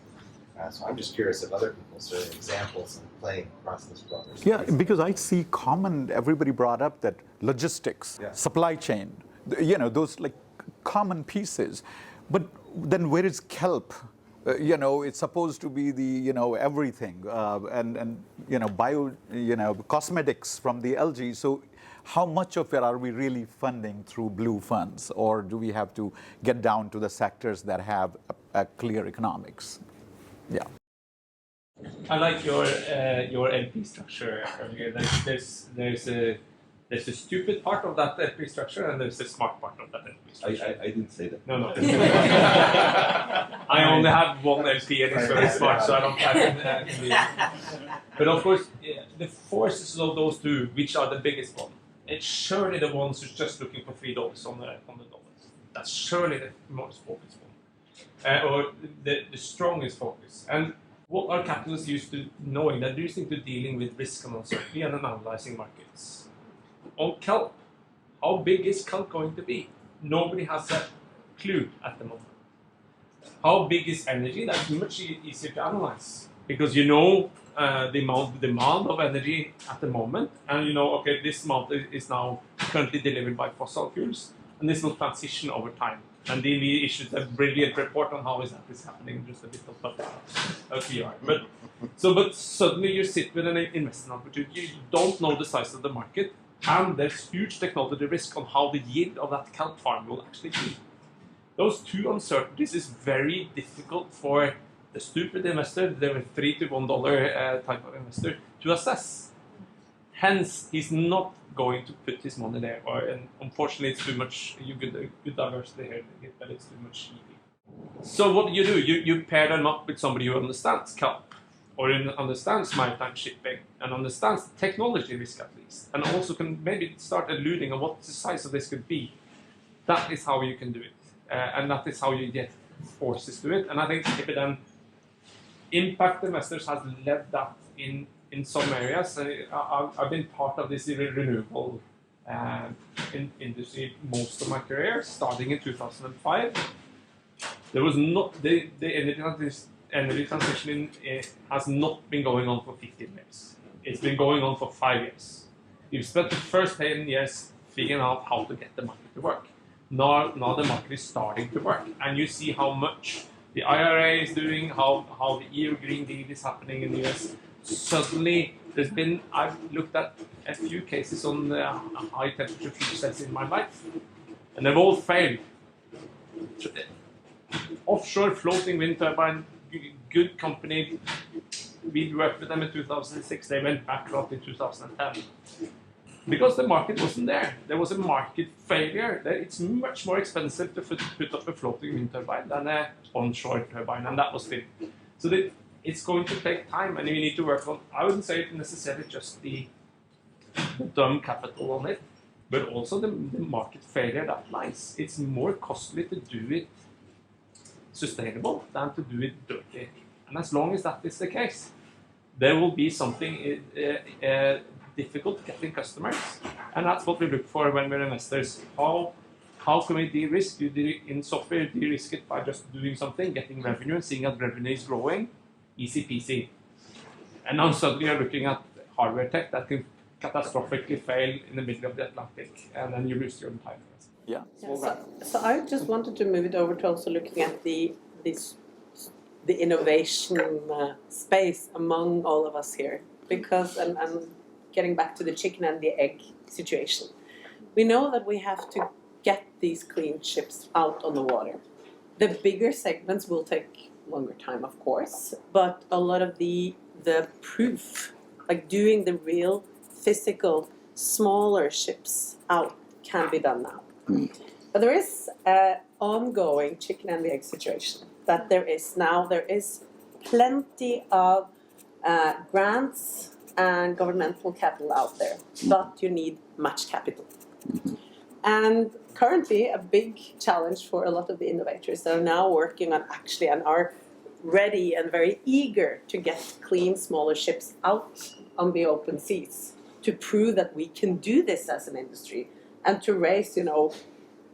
So I'm just curious if other people sort of examples and playing across this broader space. Yeah, because I see everybody brought up that logistics, supply chain, those like common pieces. But then where is kelp? It's supposed to be the, everything, and bio, cosmetics from the algae. So how much of it are we really funding through blue funds, or do we have to get down to the sectors that have a clear economics? Yeah. I like your LP structure earlier. There's a stupid part of that LP structure, and there's a smart part of that LP structure. I didn't say that. No. I only have one LP, and it's very smart, so I don't have it. But of course, the forces of those two, which are the biggest one, it's surely the ones who's just looking for $3 on the dollar. That's surely the most focused one, or the strongest focus. And what are capitalists used to knowing? They're used to dealing with risk and uncertainty and analyzing markets. On kelp, how big is kelp going to be? Nobody has a clue at the moment. How big is energy? That's much easier to analyze because you know the demand of energy at the moment, and you know, okay, this amount is now currently delivered by fossil fuels, and this will transition over time. And DNV issued a brilliant report on how that is happening, just a bit of PR. But suddenly you sit with an investment opportunity, you don't know the size of the market, and there's huge technology risk on how the yield of that kelp farm will actually be. Those two uncertainties is very difficult for the stupid investor, the $3 to $1 type of investor, to assess. Hence, he's not going to put his money there, and unfortunately, it's too much. You good diversity here, but it's too much EV. So what do? You pair them up with somebody who understands kelp, or understands maritime shipping, and understands technology risk at least, and also can maybe start alluding on what the size of this could be. That is how you can do it, and that is how you get forces to it. And I think maybe then impact investors has led that in some areas. I've been part of this renewable industry most of my career, starting in 2005. There was not the energy transition has not been going on for 15 years. It's been going on for 5 years. You've spent the first 10 years figuring out how to get the market to work. Now the market is starting to work, and you see how much the IRA is doing, how the EU Green Deal is happening in the US. Suddenly, I've looked at a few cases on high temperature fuel cells in my life, and they've all failed. Offshore floating wind turbine, good company. We worked with them in 2006, they went bankrupt in 2010. Because the market wasn't there. There was a market failure. It's much more expensive to put up a floating wind turbine than an onshore turbine, and that was it. So it's going to take time, and we need to work on, I wouldn't say necessarily just the dumb capital on it, but also the market failure that lies. It's more costly to do it sustainable than to do it dirty. And as long as that is the case, there will be something difficult getting customers, and that's what we look for when we're investors. How can we de-risk? In software, de-risk it by just doing something, getting revenue, and seeing that revenue is growing. Easy peasy. And now suddenly you're looking at hardware tech that can catastrophically fail in the middle of the Atlantic, and then you lose your entire investment. Yeah. So I just wanted to move it over to also looking at the innovation space among all of us here, because and getting back to the chicken and the egg situation, we know that we have to get these clean ships out on the water. The bigger segments will take longer time, of course, but a lot of the proof, like doing the real physical smaller ships out, can be done now. But there is an ongoing chicken and the egg situation that there is plenty of grants and governmental capital out there, but you need much capital. And currently a big challenge for a lot of the innovators that are now working on actually and are ready and very eager to get clean smaller ships out on the open seas to prove that we can do this as an industry, and to raise,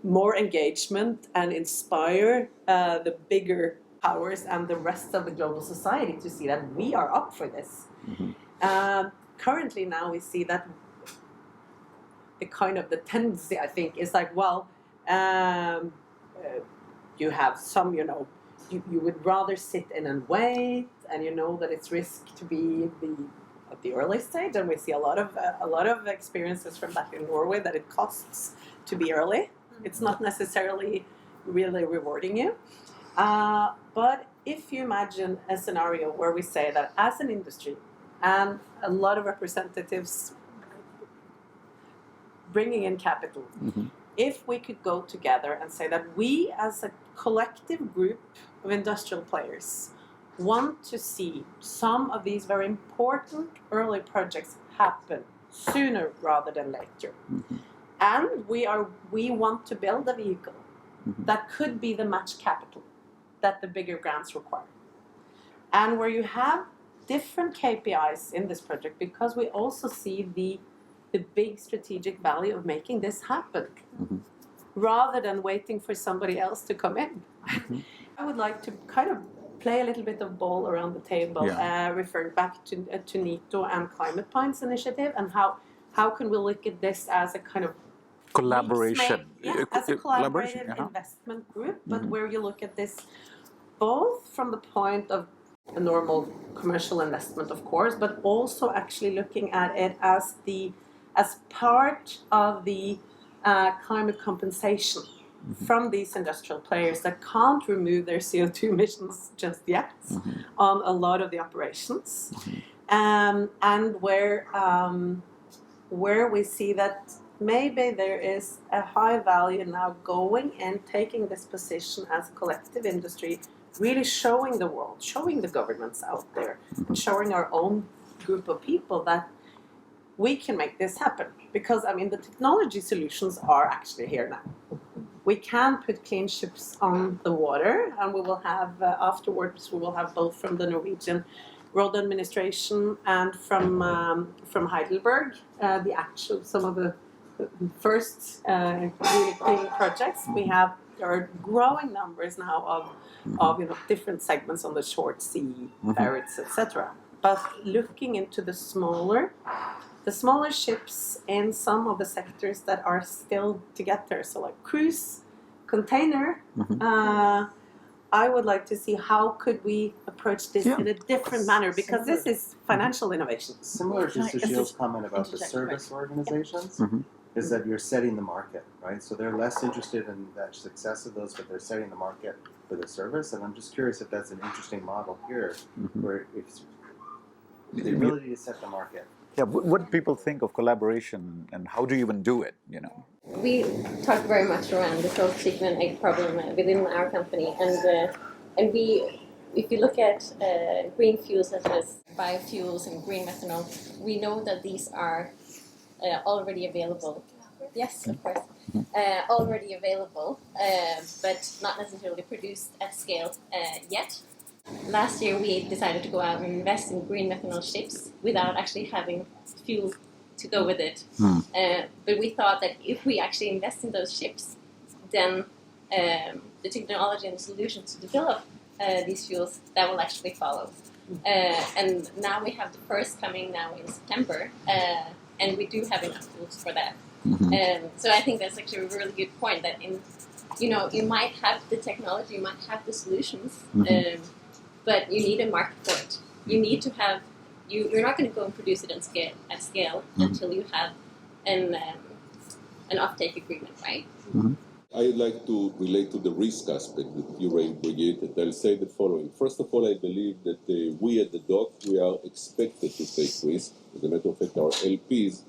more engagement and inspire the bigger powers and the rest of the global society to see that we are up for this. Currently now we see that the tendency, I think, is like, you have some, you would rather sit in and wait, and you know that it's risk to be at the early stage, and we see a lot of experiences from that in Norway that it costs to be early. It's not necessarily really rewarding you. But if you imagine a scenario where we say that as an industry and a lot of representatives bringing in capital, if we could go together and say that we as a collective group of industrial players want to see some of these very important early projects happen sooner rather than later. And we want to build a vehicle that could be the match capital that the bigger grants require. And where you have different KPIs in this project, because we also see the big strategic value of making this happen, rather than waiting for somebody else to come in. I would like to kind of play a little bit of ball around the table, referring back to NITO and Climate Points initiative, and how can we look at this as a kind of collaboration, as a collaborative investment group, but where you look at this both from the point of a normal commercial investment, of course, but also actually looking at it as part of the climate compensation from these industrial players that can't remove their CO2 emissions just yet on a lot of the operations, and where we see that maybe there is a high value now going and taking this position as collective industry, really showing the world, showing the governments out there, and showing our own group of people that we can make this happen. Because, I mean, the technology solutions are actually here now. We can put clean ships on the water, and we will have, afterwards, we will have both from the Norwegian Road Administration and from Heidelberg, some of the first really clean projects. There are growing numbers now of different segments on the short sea, ferries, etc. But looking into the smaller ships in some of the sectors that are still to get there, so like cruise, container, I would like to see how could we approach this in a different manner, because this is financial innovation. Similar to Sushil's comment about the service organizations, is that you're setting the market, right? So they're less interested in the success of those, but they're setting the market for the service. And I'm just curious if that's an interesting model here, where it's the ability to set the market. Yeah, what do people think of collaboration, and how do you even do it? We talk very much around the salt, chicken, and egg problem within our company, and we, if you look at green fuels such as biofuels and green methanol, we know that these are already available. Yes, of course, already available, but not necessarily produced at scale yet. Last year we decided to go out and invest in green methanol ships without actually having fuel to go with it. But we thought that if we actually invest in those ships, then the technology and the solutions to develop these fuels, that will actually follow. And now we have the first coming now in September, and we do have enough tools for that. So I think that's actually a really good point, that you might have the technology, you might have the solutions, but you need a market for it. You need to have, you're not going to go and produce it at scale until you have an offtake agreement, right? I'd like to relate to the risk aspect that you raised, Brigitte, and I'll say the following. First of all, I believe that we at the DOC, we are expected to take risk. As a matter of fact, our LPs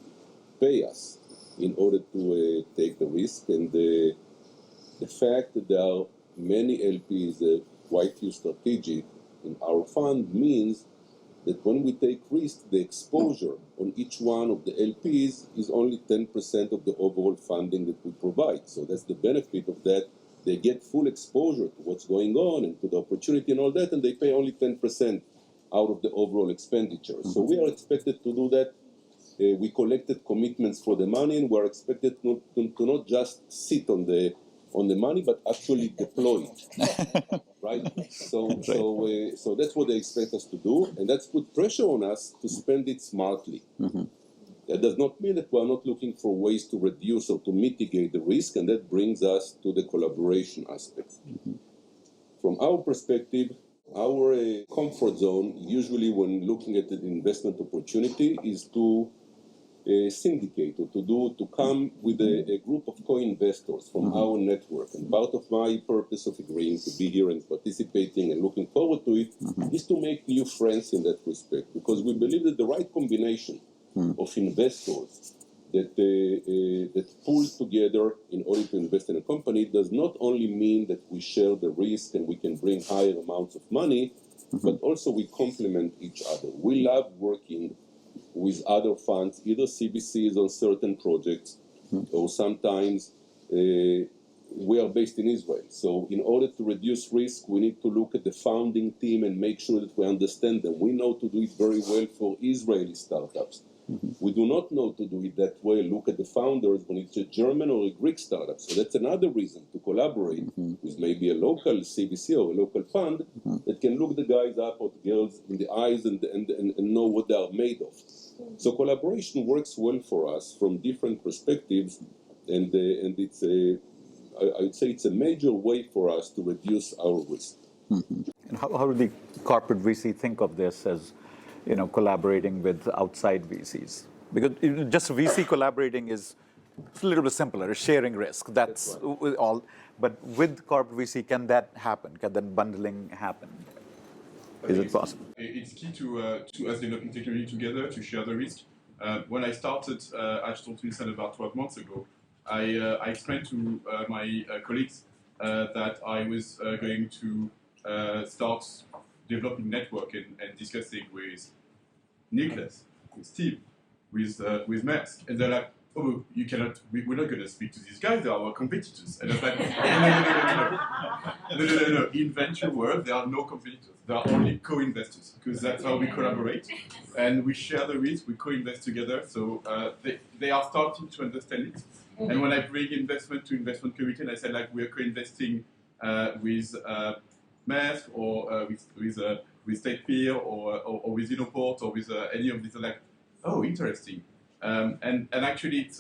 pay us in order to take the risk, and the fact that there are many LPs quite strategic in our fund means that when we take risk, the exposure on each one of the LPs is only 10% of the overall funding that we provide. So that's the benefit of that. They get full exposure to what's going on and to the opportunity and all that, and they pay only 10% out of the overall expenditure. So we are expected to do that. We collected commitments for the money, and we're expected to not just sit on the money, but actually deploy it. Right? So that's what they expect us to do, and that's put pressure on us to spend it smartly. That does not mean that we're not looking for ways to reduce or to mitigate the risk, and that brings us to the collaboration aspect. From our perspective, Our comfort zone, usually when looking at an investment opportunity, is to syndicate or to come with a group of co-investors from our network. And part of my purpose of agreeing to be here and participating and looking forward to it is to make new friends in that respect, because we believe that the right combination of investors that pull together in order to invest in a company does not only mean that we share the risk and we can bring higher amounts of money, but also we complement each other. We love working with other funds, either CBCs on certain projects, or sometimes we are based in Israel. So in order to reduce risk, we need to look at the founding team and make sure that we understand them. We know to do it very well for Israeli startups. We do not know to do it that way. Look at the founders when it's a German or a Greek startup. So that's another reason to collaborate with maybe a local CVC or a local fund that can look the guys up or the girls in the eyes and know what they are made of. So collaboration works well for us from different perspectives, and it's I would say it's a major way for us to reduce our risk. And how do the corporate VC think of this as, collaborating with outside VCs? Because just VC collaborating is a little bit simpler, sharing risk. That's all. But with corporate VC, can that happen? Can that bundling happen? Is it possible? It's key to us developing technology together to share the risk. When I started at Stolt-Nielsen about 12 months ago, I explained to my colleagues that I was going to start developing network and discussing with Nicholas, with Steve, with Maersk, and they're like, "Oh, you cannot. We're not going to speak to these guys. They are our competitors." And I was like, "No. In venture world, there are no competitors. There are only co-investors, because that's how we collaborate, and we share the risk. We co-invest together. So they are starting to understand it. And when I bring investment to investment committee, and I said like we are co-investing with Maersk or with State Pier or with Inoport or with any of these, like, oh, interesting. And actually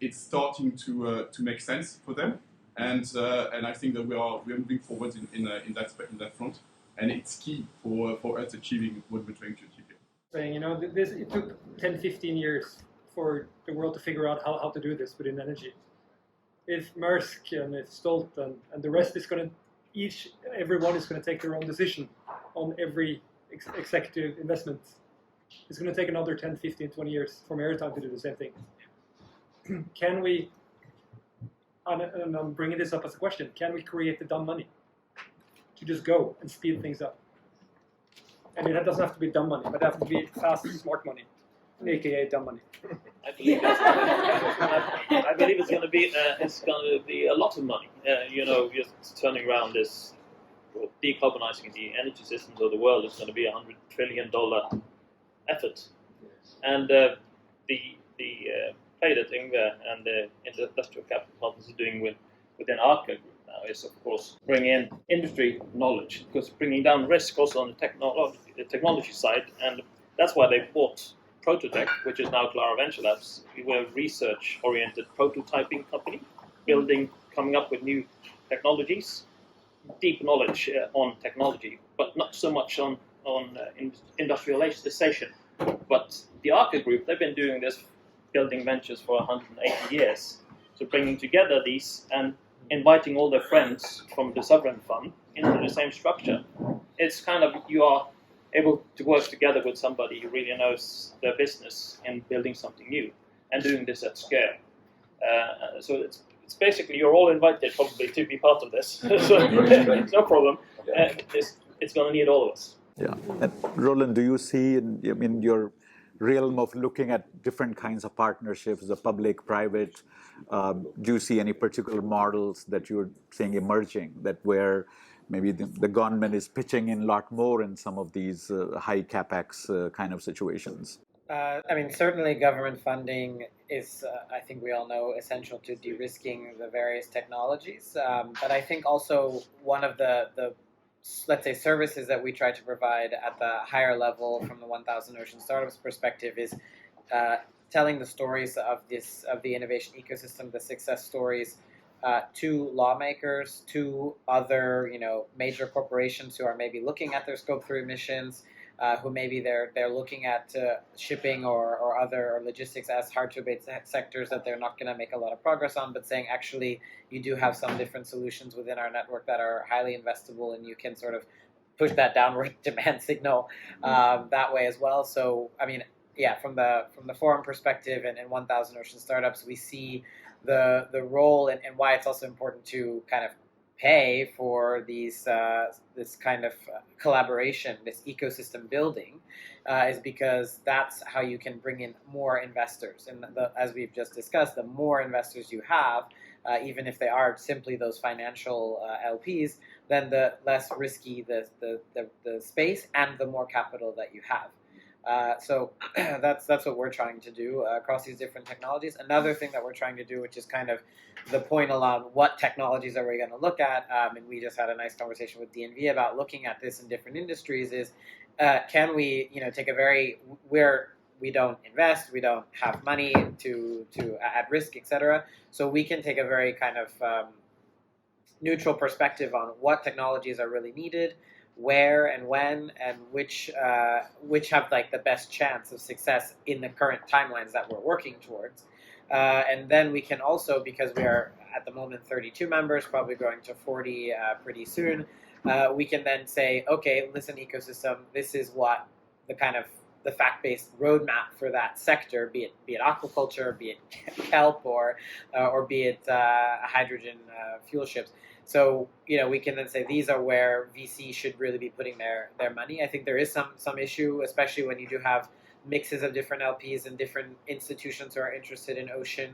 it's starting to make sense for them, and I think that we are moving forward in that front, and it's key for us achieving what we're trying to achieve here. Saying, it took 10-15 years for the world to figure out how to do this within energy. If Maersk and if Stolt and the rest is going to everyone is going to take their own decision on every executive investment, it's going to take another 10, 15, 20 years for maritime to do the same thing. Can we, and I'm bringing this up as a question, can we create the dumb money to just go and speed things up? And it doesn't have to be dumb money, but it has to be fast, smart money, aka dumb money. I believe it's going to be a lot of money. Just turning around this, decarbonizing the energy systems of the world is going to be $100 trillion effort. And the play that Inge and the industrial capital partners are doing within Arca Group now is, of course, bring in industry knowledge, because bringing down risk also on the technology side, and that's why they bought Prototech, which is now Clara Venture Labs. We're a research-oriented prototyping company, coming up with new technologies, deep knowledge on technology, but not so much on industrialization. But the Arca Group, they've been doing this, building ventures for 180 years. So bringing together these and inviting all their friends from the sovereign fund into the same structure, it's kind of, you are able to work together with somebody who really knows their business in building something new and doing this at scale. So it's basically, you're all invited probably to be part of this. So no problem. It's going to need all of us. Yeah. And Roland, do you see in your realm of looking at different kinds of partnerships, the public, private, do you see any particular models that you're seeing emerging that where maybe the government is pitching in a lot more in some of these high capex kind of situations? Certainly government funding is, I think we all know, essential to de-risking the various technologies. But I think also one of the let's say, services that we try to provide at the higher level from the 1,000 Ocean Startups perspective is telling the stories of the innovation ecosystem, the success stories to lawmakers, to other major corporations who are maybe looking at their Scope 3 emissions, who maybe they're looking at shipping or other logistics as hard to abate sectors that they're not going to make a lot of progress on, but saying actually you do have some different solutions within our network that are highly investable, and you can sort of push that downward demand signal that way as well. So I mean, yeah, from the forum perspective and 1,000 Ocean Startups, we see the role and why it's also important to kind of pay for these this kind of collaboration, this ecosystem building, is because that's how you can bring in more investors. And as we've just discussed, the more investors you have, even if they are simply those financial LPs, then the less risky the space and the more capital that you have. So that's what we're trying to do across these different technologies. Another thing that we're trying to do, which is kind of the point along what technologies are we going to look at, and we just had a nice conversation with DNV about looking at this in different industries, is can we take a very, where we don't invest, we don't have money to at risk, etc. So we can take a very kind of neutral perspective on what technologies are really needed, where and when, and which have like the best chance of success in the current timelines that we're working towards. And then we can also, because we are at the moment 32 members, probably growing to 40 pretty soon, we can then say, okay, listen, ecosystem, this is what the kind of the fact-based roadmap for that sector, be it aquaculture, be it kelp, or be it hydrogen fuel ships. So we can then say these are where VC should really be putting their money. I think there is some issue, especially when you do have mixes of different LPs and different institutions who are interested in ocean,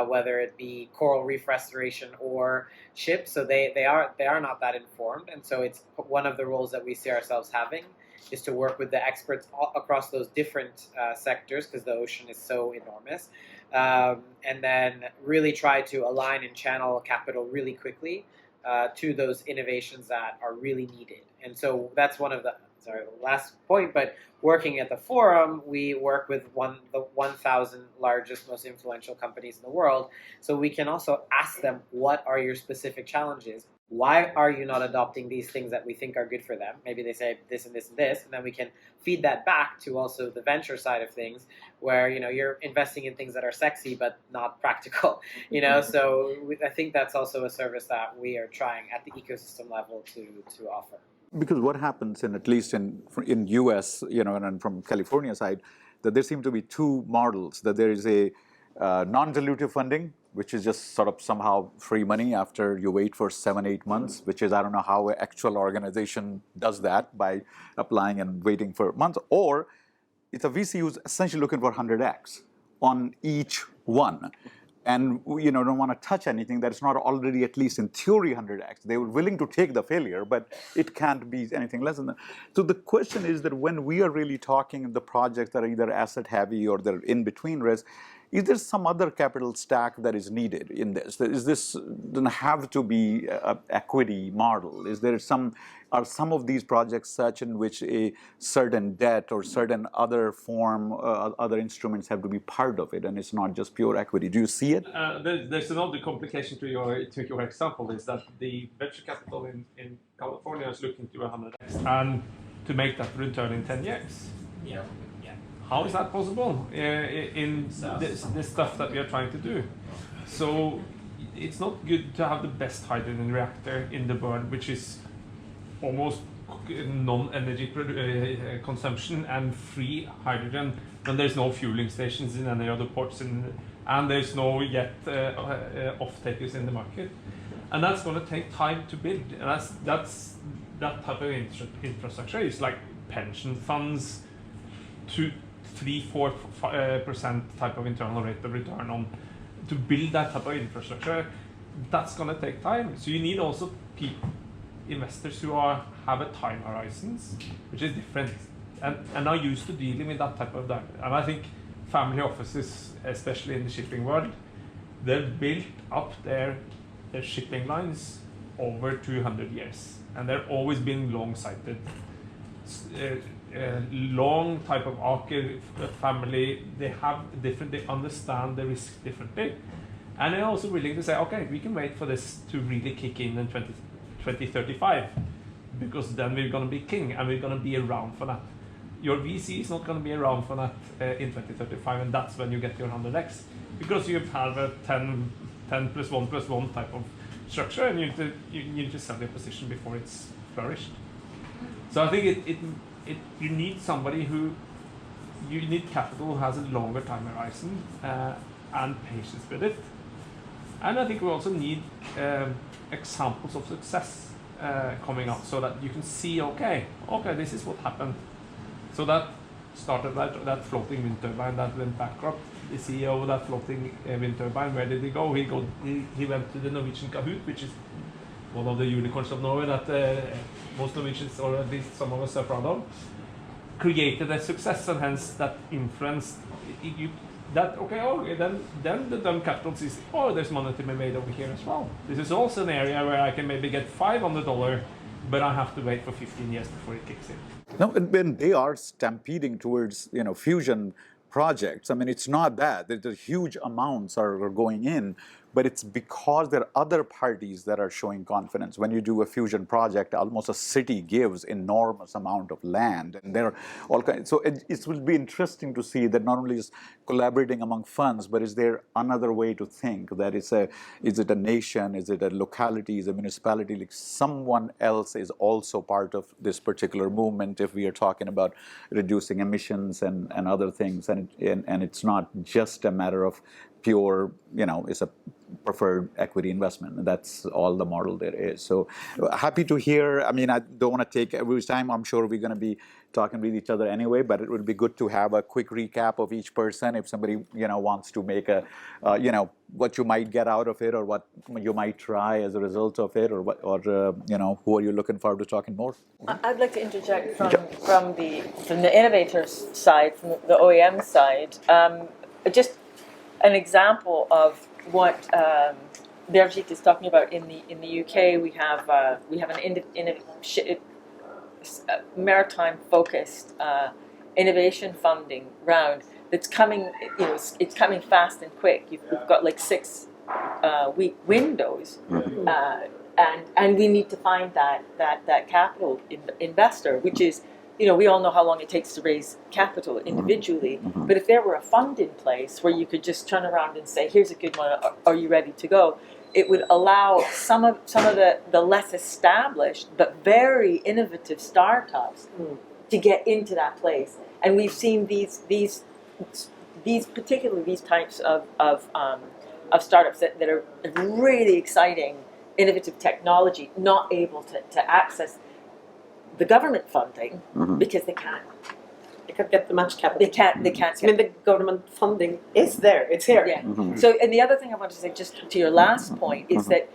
whether it be coral reef restoration or ships. So they are not that informed, and so it's one of the roles that we see ourselves having is to work with the experts across those different sectors, because the ocean is so enormous, and then really try to align and channel capital really quickly to those innovations that are really needed. And so that's one of the last point, but working at the forum, we work with the 1,000 largest, most influential companies in the world. So we can also ask them, what are your specific challenges? Why are you not adopting these things that we think are good for them? Maybe they say this and this and this, and then we can feed that back to also the venture side of things, where you're investing in things that are sexy but not practical. So I think that's also a service that we are trying at the ecosystem level to offer. Because what happens, at least in US, and from California side, that there seem to be two models. That there is a non-dilutive funding, which is just sort of somehow free money after you wait for 7-8 months, which is, I don't know how an actual organization does that by applying and waiting for months, or it's a VC who's essentially looking for 100x on each one. And don't want to touch anything that's not already, at least in theory, 100x. They were willing to take the failure, but it can't be anything less than that. So the question is that when we are really talking the projects that are either asset heavy or they're in between risk, is there some other capital stack that is needed in this? Is this doesn't have to be an equity model? Are some of these projects such in which a certain debt or certain other form, other instruments have to be part of it, and it's not just pure equity? Do you see it? There's another complication to your example, is that the venture capital in California is looking to 100x, and to make that return in 10 years. Yeah. How is that possible in this stuff that we are trying to do? So it's not good to have the best hydrogen reactor in the world, which is almost non-energy consumption and free hydrogen, when there's no fueling stations in any other ports, and there's no yet off-takers in the market. And that's going to take time to build. And that's that type of infrastructure is like pension funds to 3-4% type of internal rate of return on to build that type of infrastructure. That's going to take time. So you need also investors who have a time horizons, which is different, and are used to dealing with that type of data. And I think family offices, especially in the shipping world, they've built up their shipping lines over 200 years, and they've always been long-sighted. Long type of Aker family, they understand the risk differently, And they're also willing to say, okay, we can wait for this to really kick in 2035, because then we're going to be king and we're going to be around for that. Your VC is not going to be around for that in 2035, and that's when you get your 100x, because you have a 10 plus 1 plus 1 type of structure, and you need to sell your position before it's flourished. So I think you need somebody you need capital who has a longer time horizon and patience with it. And I think we also need examples of success coming out, so that you can see, okay, this is what happened. So that started that floating wind turbine that went bankrupt. The CEO of that floating wind turbine, where did he go? He went to the Norwegian Kahoot, which is one of the unicorns of Norway that most Norwegians, or at least some of us, are proud of. Created a success, and hence that influenced then the dumb capital sees, there's money to be made over here as well. This is also an area where I can maybe get $500, but I have to wait for 15 years before it kicks in. No, and they are stampeding towards fusion projects. I mean, it's not that the huge amounts are going in, but it's because there are other parties that are showing confidence. When you do a fusion project, almost a city gives enormous amount of land, and there are all kinds. So it will be interesting to see that not only is collaborating among funds, but is there another way to think? That is it a nation? Is it a locality? Is it a municipality? Like someone else is also part of this particular movement. If we are talking about reducing emissions and other things, and it's not just a matter of pure, it's a preferred equity investment. That's all the model there is. So happy to hear. I mean, I don't want to take everyone's time. I'm sure we're going to be talking with each other anyway, but it would be good to have a quick recap of each person. If somebody, wants to make a, what you might get out of it, or what you might try as a result of it, or what, or who are you looking forward to talking more? I'd like to interject from the innovators side, from the OEM side, just an example of what Birgit is talking about in the UK. We have an maritime focused innovation funding round that's coming. It's coming fast and quick. We've got like 6 week windows, and we need to find that capital investor, which is. We all know how long it takes to raise capital individually, but if there were a fund in place where you could just turn around and say, here's a good one, are you ready to go? It would allow some of the less established but very innovative startups to get into that place. And we've seen these particularly these types of startups that are really exciting, innovative technology, not able to access the government funding because they can't get the match capital. They can't. I mean, the government funding is there. It's here. Yeah. So, and the other thing I want to say, just to your last point, is that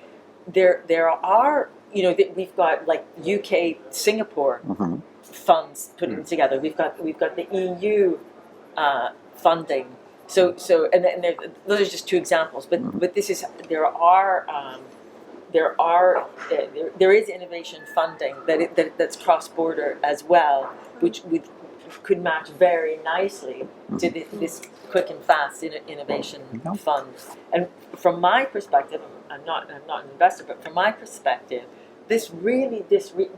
there are, we've got like UK, Singapore funds putting together. We've got the EU funding. So and those are just 2 examples. But this is there is innovation funding that's cross-border as well, which could match very nicely to this quick and fast innovation fund. And from my perspective, I'm not an investor, but from my perspective, this really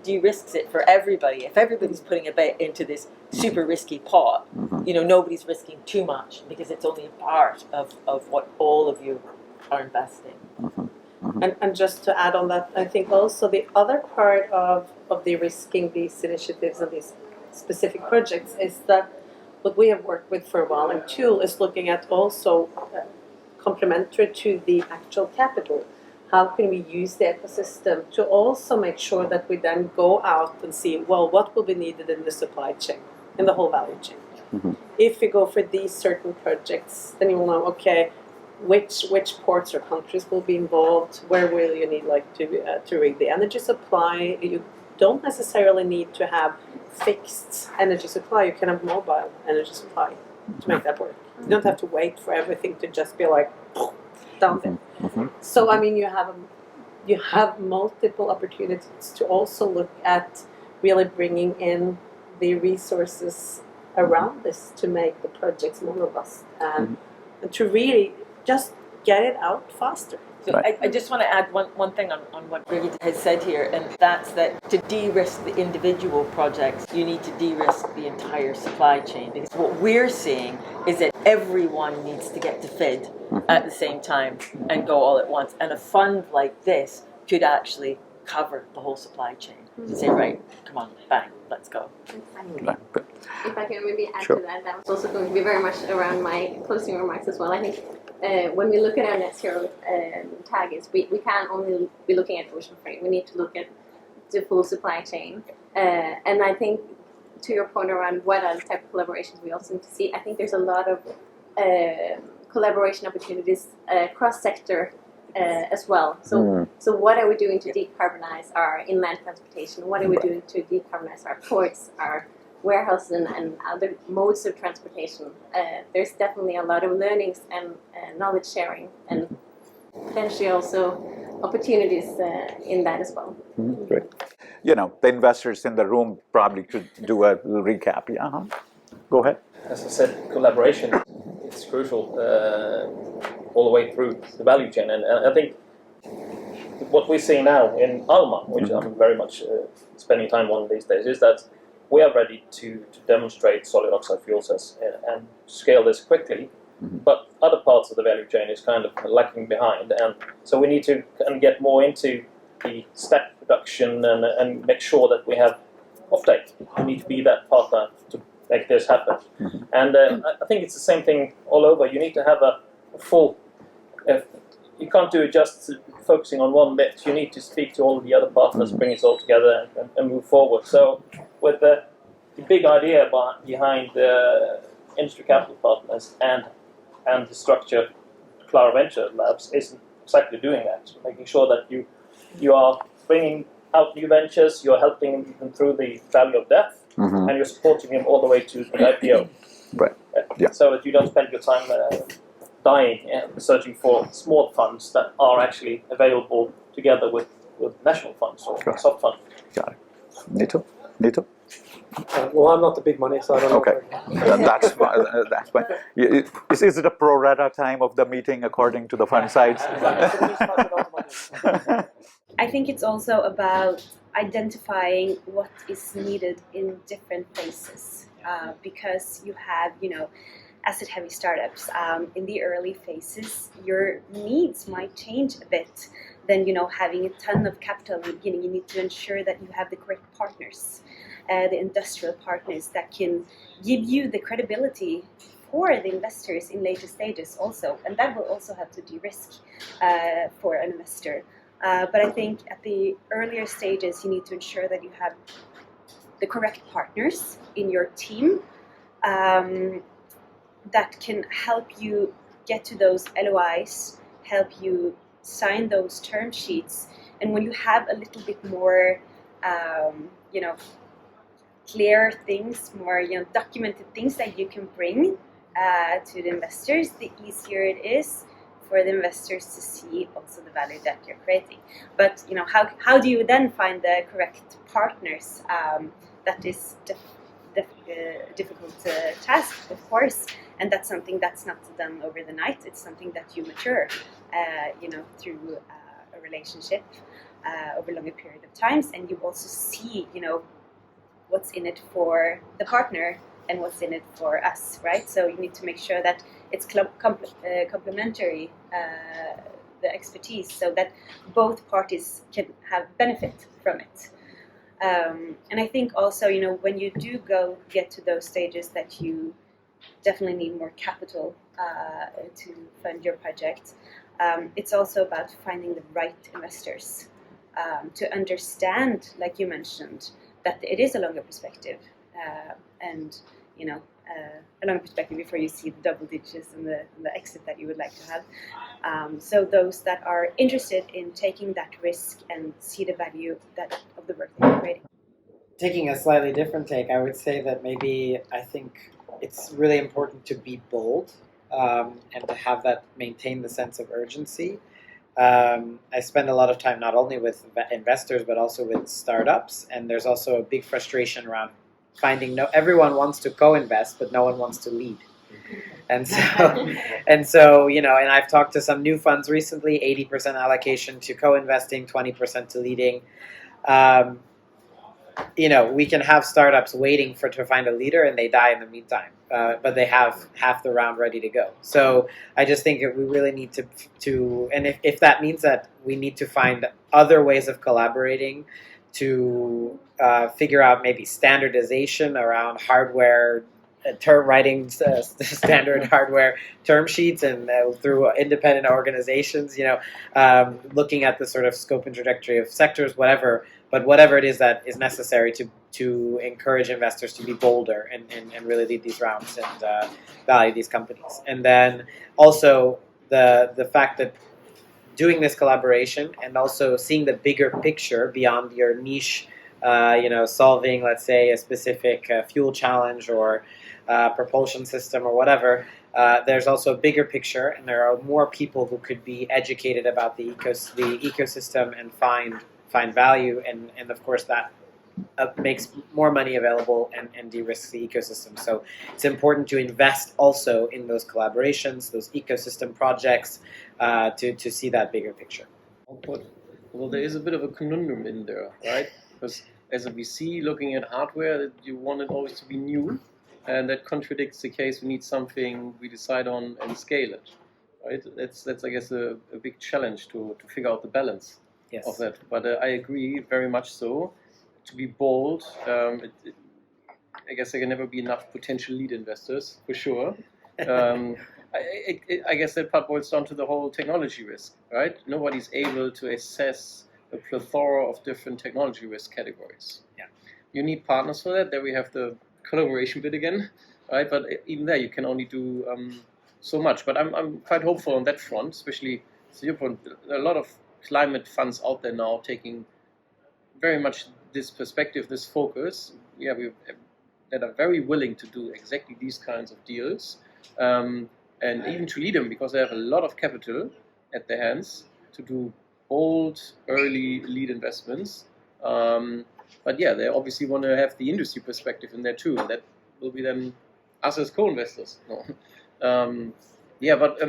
de-risks it for everybody. If everybody's putting a bet into this super risky pot, nobody's risking too much, because it's only a part of what all of you are investing. And just to add on that, I think also the other part of de-risking these initiatives and these specific projects is that what we have worked with for a while, and Tool is looking at also complementary to the actual capital. How can we use the ecosystem to also make sure that we then go out and see, well, what will be needed in the supply chain, in the whole value chain? If we go for these certain projects, then you will know, okay, which ports or countries will be involved, where will you need to rig the energy supply. You don't necessarily need to have fixed energy supply. You can have mobile energy supply to make that work. You don't have to wait for everything to just be like down there. So I mean, you have multiple opportunities to also look at really bringing in the resources around this to make the projects more robust, and to really just get it out faster. So I just want to add one thing on what Birgit has said here, and that's that to de-risk the individual projects, you need to de-risk the entire supply chain. Because what we're seeing is that everyone needs to get to FID at the same time and go all at once. And a fund like this could actually cover the whole supply chain. To say, right, come on, bang, let's go. If I can maybe add Sure. to that, that was also going to be very much around my closing remarks as well. I think when we look at our net zero targets, we can't only be looking at ocean freight. We need to look at the full supply chain. And I think to your point around what are the type of collaborations we also need to see, I think there's a lot of collaboration opportunities cross-sector as well. So what are we doing to decarbonize our inland transportation? What are we doing to decarbonize our ports, our warehouses, and other modes of transportation? There's definitely a lot of learnings and knowledge sharing, and potentially also opportunities in that as well. Great. You know, the investors in the room probably could do a little recap. Yeah, go ahead. As I said, collaboration is crucial all the way through the value chain. And I think what we're seeing now in Alma, which I'm very much spending time on these days, is that we are ready to demonstrate solid oxide fuel cells and scale this quickly. But other parts of the value chain is kind of lacking behind. And so we need to kind of get more into the stack production and make sure that we have offtake. We need to be that partner to make this happen. And I think it's the same thing all over. You need to have a full, you can't do it just focusing on one bit. You need to speak to all of the other partners, bring it all together and move forward. So with the big idea behind the industry capital partners and the structure Clara Venture Labs is exactly doing that, making sure that you are bringing out new ventures, you're helping them through the value of death, and you're supporting them all the way to the IPO. Right. Yeah. So that you don't spend your time dying and searching for small funds that are actually available together with national funds or soft funds. Got it. Nito? Well, I'm not the big money, so I don't know. Okay, that's fine. That's fine. Is it a pro rata time of the meeting according to the fund size? I think it's also about identifying what is needed in different places, because you have, asset-heavy startups. In the early phases, your needs might change a bit than, having a ton of capital in the beginning. You need to ensure that you have the correct partners, the industrial partners that can give you the credibility for the investors in later stages also. And that will also have to de-risk for an investor. But I think at the earlier stages, you need to ensure that you have the correct partners in your team that can help you get to those LOIs, help you sign those term sheets. And when you have a little bit more, clear things, more documented things that you can bring to the investors, the easier it is for the investors to see also the value that you're creating. But how do you then find the correct partners? That is a difficult task, of course, and that's something that's not done over the night. It's something that you mature, through a relationship over a longer period of times, and you also see, what's in it for the partner and what's in it for us, right? So you need to make sure that it's complementary, the expertise, so that both parties can have benefit from it. And I think also, when you do get to those stages that you definitely need more capital to fund your project, it's also about finding the right investors to understand, like you mentioned, that it is a longer perspective, and a longer perspective before you see the double digits and the exit that you would like to have. So those that are interested in taking that risk and see the value of the work that you're creating. Taking a slightly different take, I would say that I think it's really important to be bold and to have that maintain the sense of urgency. I spend a lot of time not only with investors but also with startups, and there's also a big frustration around finding everyone wants to co-invest but no one wants to lead. And so, and I've talked to some new funds recently, 80% allocation to co-investing, 20% to leading. We can have startups waiting to find a leader and they die in the meantime, but they have half the round ready to go. So I just think that we really need to and if that means that we need to find other ways of collaborating to figure out maybe standardization around hardware, writing standard hardware term sheets and through independent organizations, looking at the sort of scope and trajectory of sectors, whatever. But whatever it is that is necessary to encourage investors to be bolder and really lead these rounds and value these companies. And then also the fact that doing this collaboration and also seeing the bigger picture beyond your niche, solving, let's say, a specific fuel challenge or propulsion system or whatever, there's also a bigger picture, and there are more people who could be educated about the ecosystem and find value, and of course that makes more money available and de-risks the ecosystem. So it's important to invest also in those collaborations, those ecosystem projects, to see that bigger picture. Well, there is a bit of a conundrum in there, right? Because as a VC looking at hardware, you want it always to be new, and that contradicts the case we need something we decide on and scale it, right? That's I guess a big challenge to figure out the balance. Yes. Of that, but I agree very much so. To be bold, I guess there can never be enough potential lead investors, for sure. I guess that part boils down to the whole technology risk, right? Nobody's able to assess a plethora of different technology risk categories. Yeah. You need partners for that. There we have the collaboration bit again, right? But even there, you can only do so much. But I'm quite hopeful on that front, especially to your point. A lot of climate funds out there now taking very much this perspective, this focus. That are very willing to do exactly these kinds of deals, and even to lead them because they have a lot of capital at their hands to do bold, early lead investments. But yeah, they obviously want to have the industry perspective in there too, and that will be then us as co-investors. No. But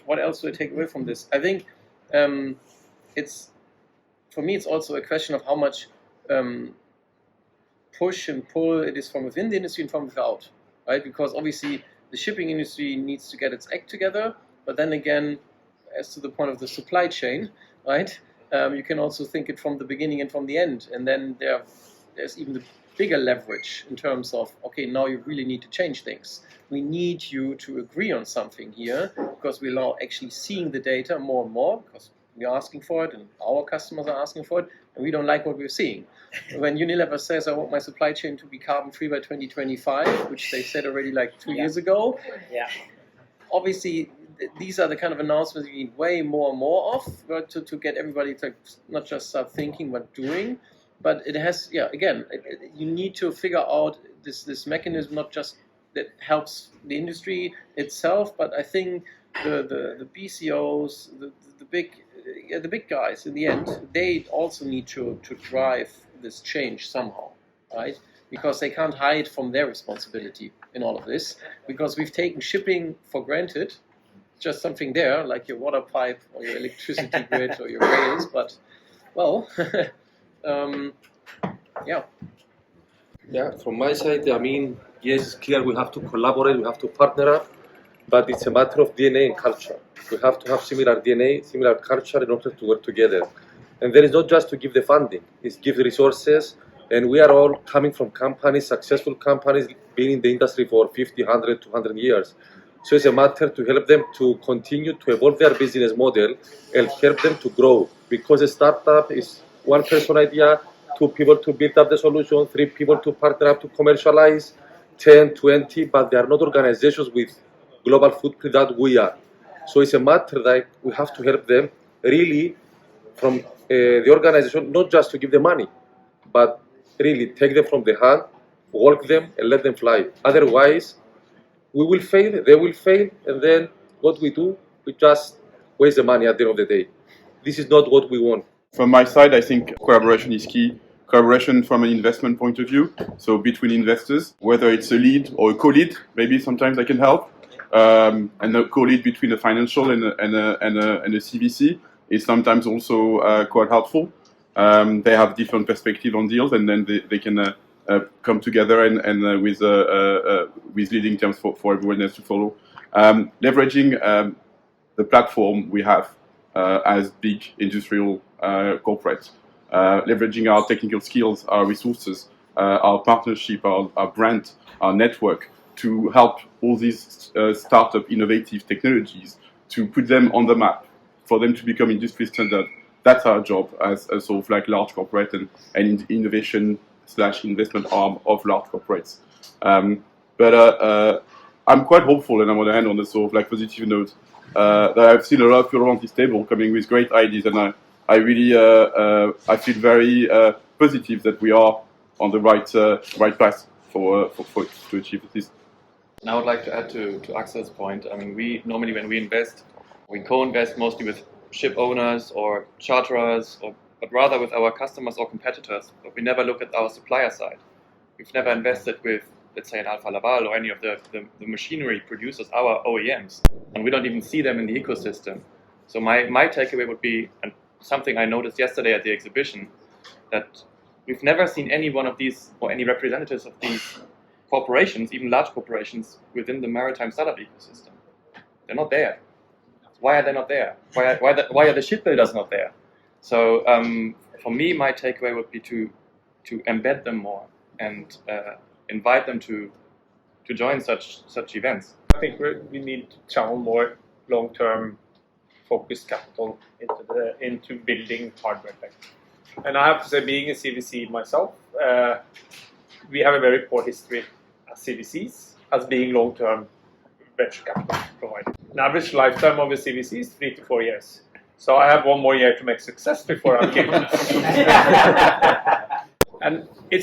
what else do I take away from this? I think. For me, it's also a question of how much push and pull it is from within the industry and from without, right? Because obviously the shipping industry needs to get its act together, but then again, as to the point of the supply chain, right? You can also think it from the beginning and from the end, and then there's even the bigger leverage in terms of, okay, now you really need to change things. We need you to agree on something here because we're now actually seeing the data more and more because we're asking for it and our customers are asking for it, and we don't like what we're seeing. When Unilever says, I want my supply chain to be carbon-free by 2025, which they said already like 2 years ago, obviously these are the kind of announcements you need way more and more of, right, to get everybody to not just start thinking but doing. But it has, you need to figure out this mechanism, not just that helps the industry itself, but I think the BCOs, the big guys in the end, they also need to drive this change somehow, right? Because they can't hide from their responsibility in all of this, because we've taken shipping for granted, just something there, like your water pipe or your electricity grid or your rails, but, well, Yeah, from my side, I mean, yes, it's clear we have to collaborate, we have to partner up, but it's a matter of DNA and culture. We have to have similar DNA, similar culture in order to work together. And there is not just to give the funding, it's give the resources, and we are all coming from companies, successful companies, being in the industry for 50, 100, 200 years. So it's a matter to help them to continue to evolve their business model and help them to grow. Because a startup is one person idea, 2 people to build up the solution, 3 people to partner up to commercialize, 10, 20, but they are not organizations with global footprint that we are. So it's a matter that we have to help them really from the organization, not just to give them money, but really take them from the hand, walk them and let them fly. Otherwise, we will fail, they will fail, and then what we do, we just waste the money at the end of the day. This is not what we want. From my side, I think collaboration is key. Collaboration from an investment point of view, so between investors, whether it's a lead or a co-lead, maybe sometimes I can help. and the co-lead between a financial and a CVC is sometimes also quite helpful. They have different perspective on deals, and then they can come together and with leading terms for everyone else to follow. Leveraging the platform we have as big industrial corporates, leveraging our technical skills, our resources, our partnership, our brand, our network, to help all these startup innovative technologies, to put them on the map, for them to become industry standard. That's our job as a sort of like large corporate and innovation/investment arm of large corporates. But I'm quite hopeful, and I want to end on a sort of like positive note, that I've seen a lot of people around this table coming with great ideas, and I really I feel very positive that we are on the right path to achieve this. And I would like to add to Axel's point. I mean, we normally, when we invest, we co-invest mostly with ship owners or charterers, but rather with our customers or competitors. But we never look at our supplier side. We've never invested with, let's say, an Alfa Laval or any of the machinery producers, our OEMs, and we don't even see them in the ecosystem. So my takeaway would be, and something I noticed yesterday at the exhibition, that we've never seen any one of these or any representatives of these corporations, even large corporations, within the maritime startup ecosystem. They're not there. Why are they not there? Why are the shipbuilders not there? So for me, my takeaway would be to embed them more and invite them to join such events. I think we need to channel more long-term focused capital into building hardware tech. And I have to say, being a CVC myself, we have a very poor history as CVCs as being long-term venture capital provider. An average lifetime of a CVC is 3 to 4 years. So I have one more year to make success before I'm kicked. And I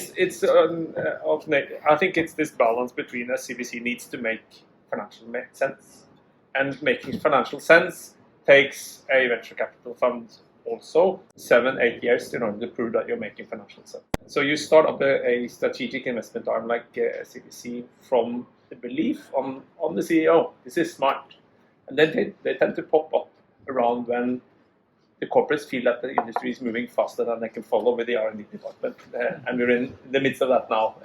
think it's this balance between a CVC needs to make financial sense, and making financial sense takes a venture capital fund also 7-8 years in order to prove that you're making financial sense. So you start up a strategic investment arm like a CVC from the belief on the CEO, this is smart. And then they tend to pop up around when the corporates feel that the industry is moving faster than they can follow with the R&D department. And we're in the midst of that now.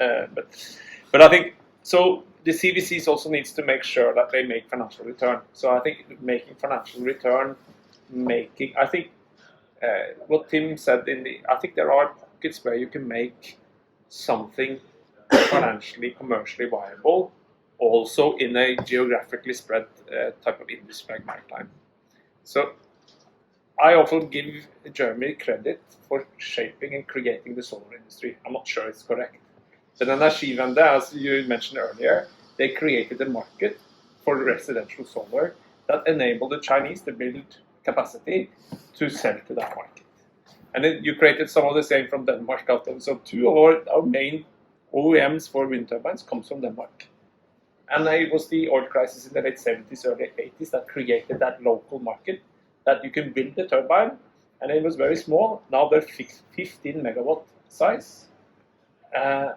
But I think, so the CVCs also needs to make sure that they make financial return. So I think making financial return, I think what Tim said, I think there are pockets where you can make something financially, commercially viable, also in a geographically spread type of industry like maritime. So I often give Germany credit for shaping and creating the solar industry. I'm not sure it's correct. But Energiewende, as you mentioned earlier, they created a market for residential solar that enabled the Chinese to build capacity to sell to that market. And then you created some of the same from Denmark. So two of our main OEMs for wind turbines comes from Denmark. And it was the oil crisis in the late 70s, early 80s that created that local market that you can build the turbine, and it was very small. Now they're 15 megawatt size. And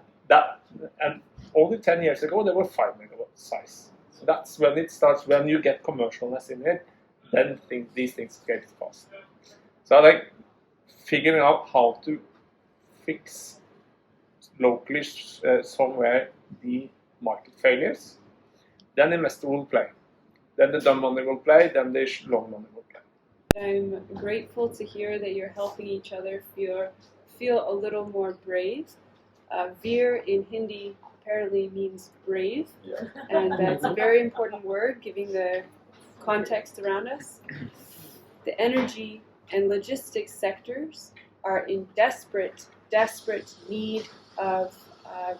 only 10 years ago they were 5 megawatt size. So that's when it starts, when you get commercialness in it, then these things get fast. So I think figuring out how to fix locally somewhere the market failures, then the investor will play. Then the dumb money will play, then the long money will play. I'm grateful to hear that you're helping each other feel a little more brave. Veer in Hindi apparently means brave, and that's a very important word given the context around us. The energy and logistics sectors are in desperate need of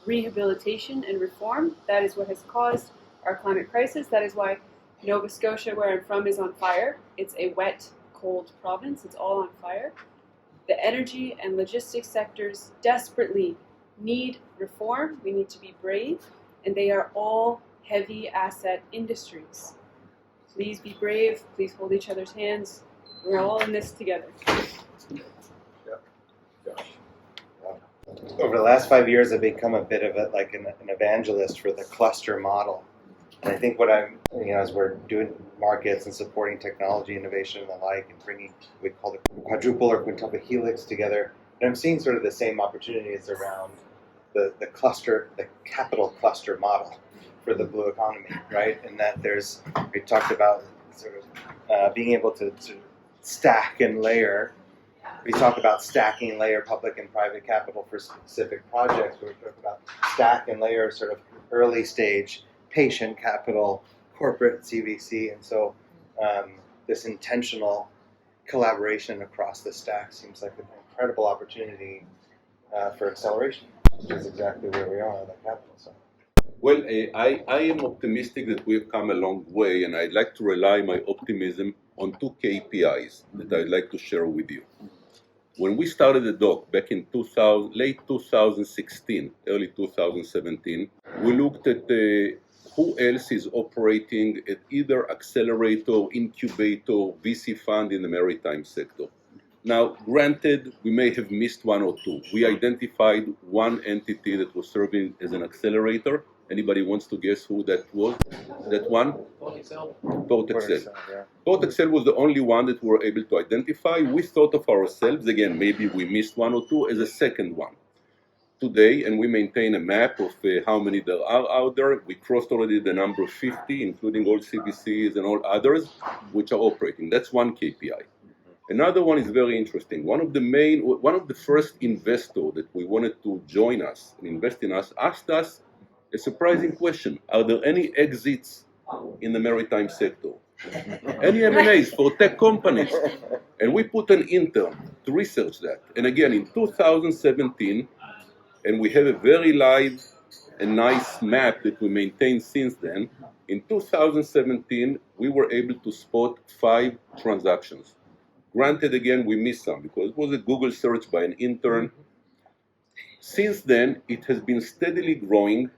rehabilitation and reform. That is what has caused our climate crisis. That is why Nova Scotia, where I'm from, is on fire. It's a wet, cold province. It's all on fire. The energy and logistics sectors desperately need reform. We need to be brave, and they are all heavy asset industries. Please be brave. Please hold each other's hands. We're all in this together. Over the last 5 years, I've become a bit of an evangelist for the cluster model. And I think what I'm, as we're doing markets and supporting technology innovation and the like, and bringing, we call it quadruple or quintuple helix together, and I'm seeing sort of the same opportunities around the cluster, the capital cluster model for the blue economy, right? And that we talked about sort of being able to stack and layer. We talk about stacking and layer public and private capital for specific projects. We talk about stack and layer sort of early stage patient capital, corporate CVC, and so this intentional collaboration across the stack seems like an incredible opportunity for acceleration, which is exactly where we are on the capital side. Well, I am optimistic that we've come a long way, and I'd like to rely my optimism on two KPIs that I'd like to share with you. When we started the doc back in late 2016, early 2017, we looked at who else is operating at either accelerator, incubator, VC fund in the maritime sector. Now, granted, we may have missed one or two. We identified one entity that was serving as an accelerator. Anybody wants to guess who that was? That one? PortExcel. PortExcel was the only one that we were able to identify. We thought of ourselves, again, maybe we missed one or two, as a second one. Today, and we maintain a map of how many there are out there. We crossed already the number of 50, including all CBCs and all others, which are operating. That's one KPI. Another one is very interesting. One of the first investors that we wanted to join us and invest in us asked us a surprising question. Are there any exits in the maritime sector? Any M&As for tech companies? And we put an intern to research that. And again, in 2017, and we have a very live and nice map that we maintain since then, in 2017, we were able to spot 5 transactions. Granted, again, we missed some because it was a Google search by an intern. Since then, it has been steadily growing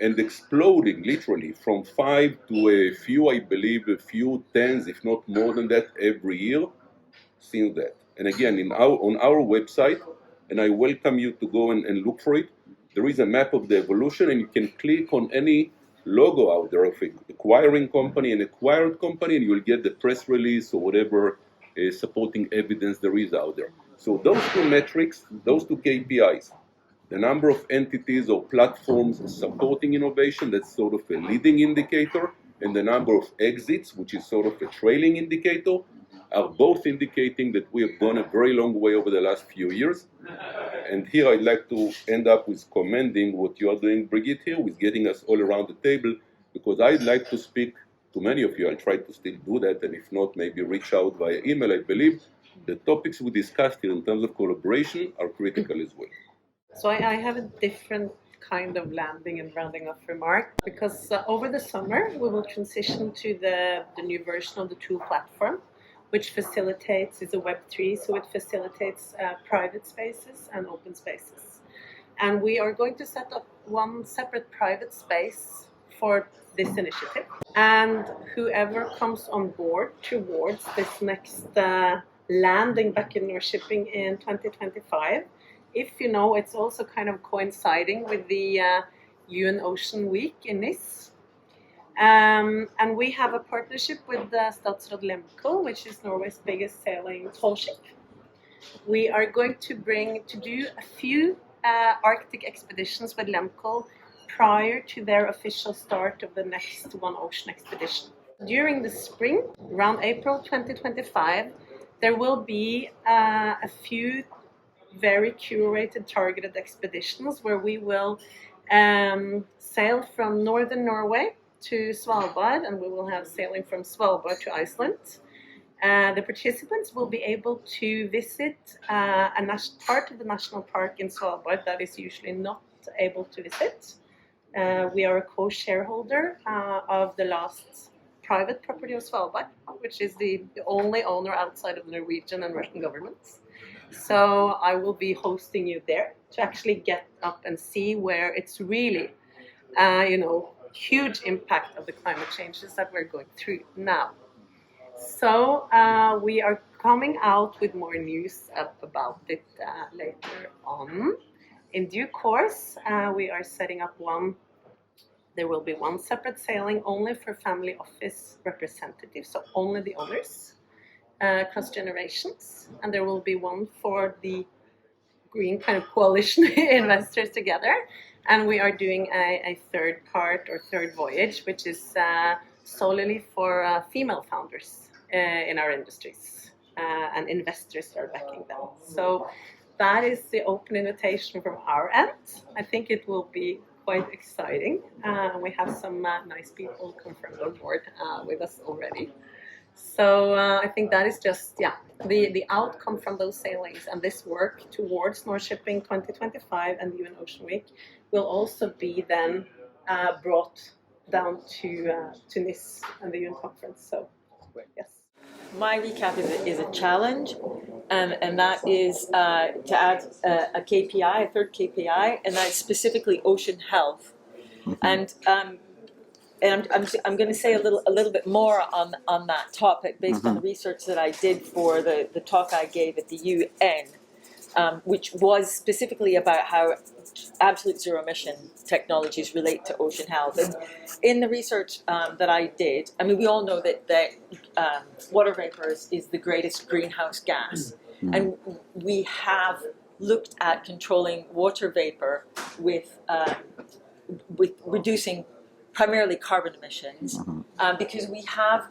and exploding, literally, from 5 to a few, I believe, a few tens, if not more than that, every year since that. And again, on our website, and I welcome you to go and look for it, there is a map of the evolution, and you can click on any logo out there of an acquiring company, an acquired company, and you will get the press release or whatever supporting evidence there is out there. So those two metrics, those two KPIs, the number of entities or platforms supporting innovation, that's sort of a leading indicator, and the number of exits, which is sort of a trailing indicator, are both indicating that we have gone a very long way over the last few years. And here I'd like to end up with commending what you are doing, Brigitte, here, with getting us all around the table, because I'd like to speak to many of you. I'll try to still do that, and if not, maybe reach out via email. I believe the topics we discussed here in terms of collaboration are critical as well. So I have a different kind of landing and rounding off remark, because over the summer we will transition to the new version of the tool platform, which facilitates, it's a Web3, so it facilitates private spaces and open spaces. And we are going to set up one separate private space for this initiative. And whoever comes on board towards this next landing back in shipping in 2025, if you know, it's also kind of coinciding with the UN Ocean Week in Nice. And we have a partnership with Statsråd Lemco, which is Norway's biggest sailing tall ship. We are going to do a few Arctic expeditions with Lemco prior to their official start of the next One Ocean expedition. During the spring, around April 2025, there will be a few very curated, targeted expeditions where we will sail from northern Norway to Svalbard, and we will have sailing from Svalbard to Iceland. The participants will be able to visit a part of the national park in Svalbard that is usually not able to visit. We are a co-shareholder of the last private property of Svalbard, which is the only owner outside of the Norwegian and Russian governments. So I will be hosting you there to actually get up and see where it's really, huge impact of the climate changes that we're going through now. So we are coming out with more news about it later on. In due course, we are setting up one There will be one separate sailing only for family office representatives, so only the owners, across generations, and there will be one for the green kind of coalition investors together. And we are doing a third part or third voyage, which is solely for female founders in our industries, and investors are backing them. So that is the open invitation from our end. I think it will be quite exciting. We have some nice people confirmed on board with us already. So I think that is just, the outcome from those sailings and this work towards North Shipping 2025 and the UN Ocean Week will also be then brought down to Nice and the UN conference. So, yes. My recap is a challenge, and that is to add a KPI, a third KPI, and that's specifically ocean health. And I'm going to say a little bit more on that topic based on the research that I did for the talk I gave at the UN, which was specifically about how absolute zero emission technologies relate to ocean health. And in the research that I did, I mean, we all know that water vapor is the greatest greenhouse gas, and we have looked at controlling water vapor with reducing primarily carbon emissions, because we have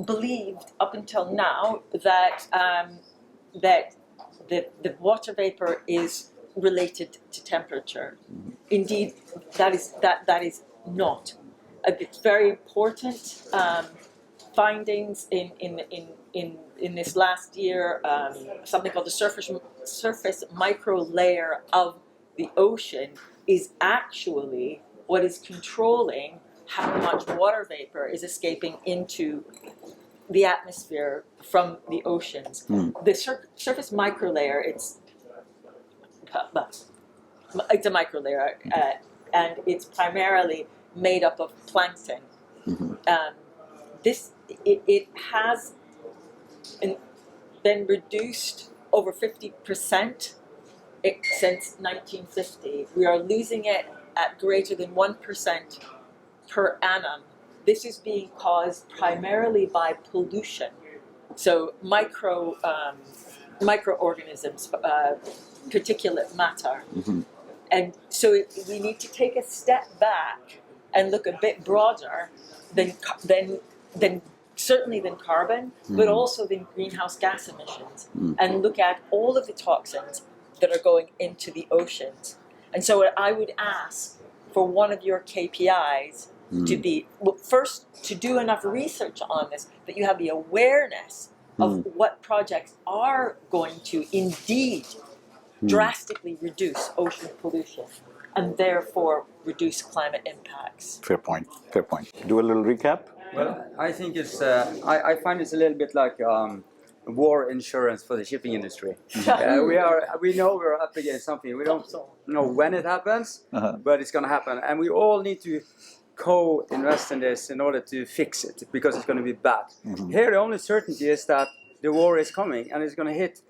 believed up until now that that the water vapor is related to temperature. Indeed, that is not. It's very important findings in this last year. Something called the surface micro layer of the ocean is actually what is controlling how much water vapor is escaping into the atmosphere from the oceans. The surface microlayer, it's a microlayer, and it's primarily made up of plankton. It has been reduced over 50% since 1950. We are losing it at greater than 1% per annum. This is being caused primarily by pollution. So microorganisms, particulate matter. And so we need to take a step back and look a bit broader than certainly than carbon, but also than greenhouse gas emissions, and look at all of the toxins that are going into the oceans. And so I would ask for one of your KPIs to be, well, first, to do enough research on this, that you have the awareness of what projects are going to indeed drastically reduce ocean pollution and therefore reduce climate impacts. Fair point. Fair point. Do a little recap. Well, I think it's. I find it's a little bit like war insurance for the shipping industry. We know we're up against something. We don't know when it happens, but it's going to happen, and we all need to co-invest in this in order to fix it, because it's going to be bad. Here, the only certainty is that the war is coming, and it's going to hit.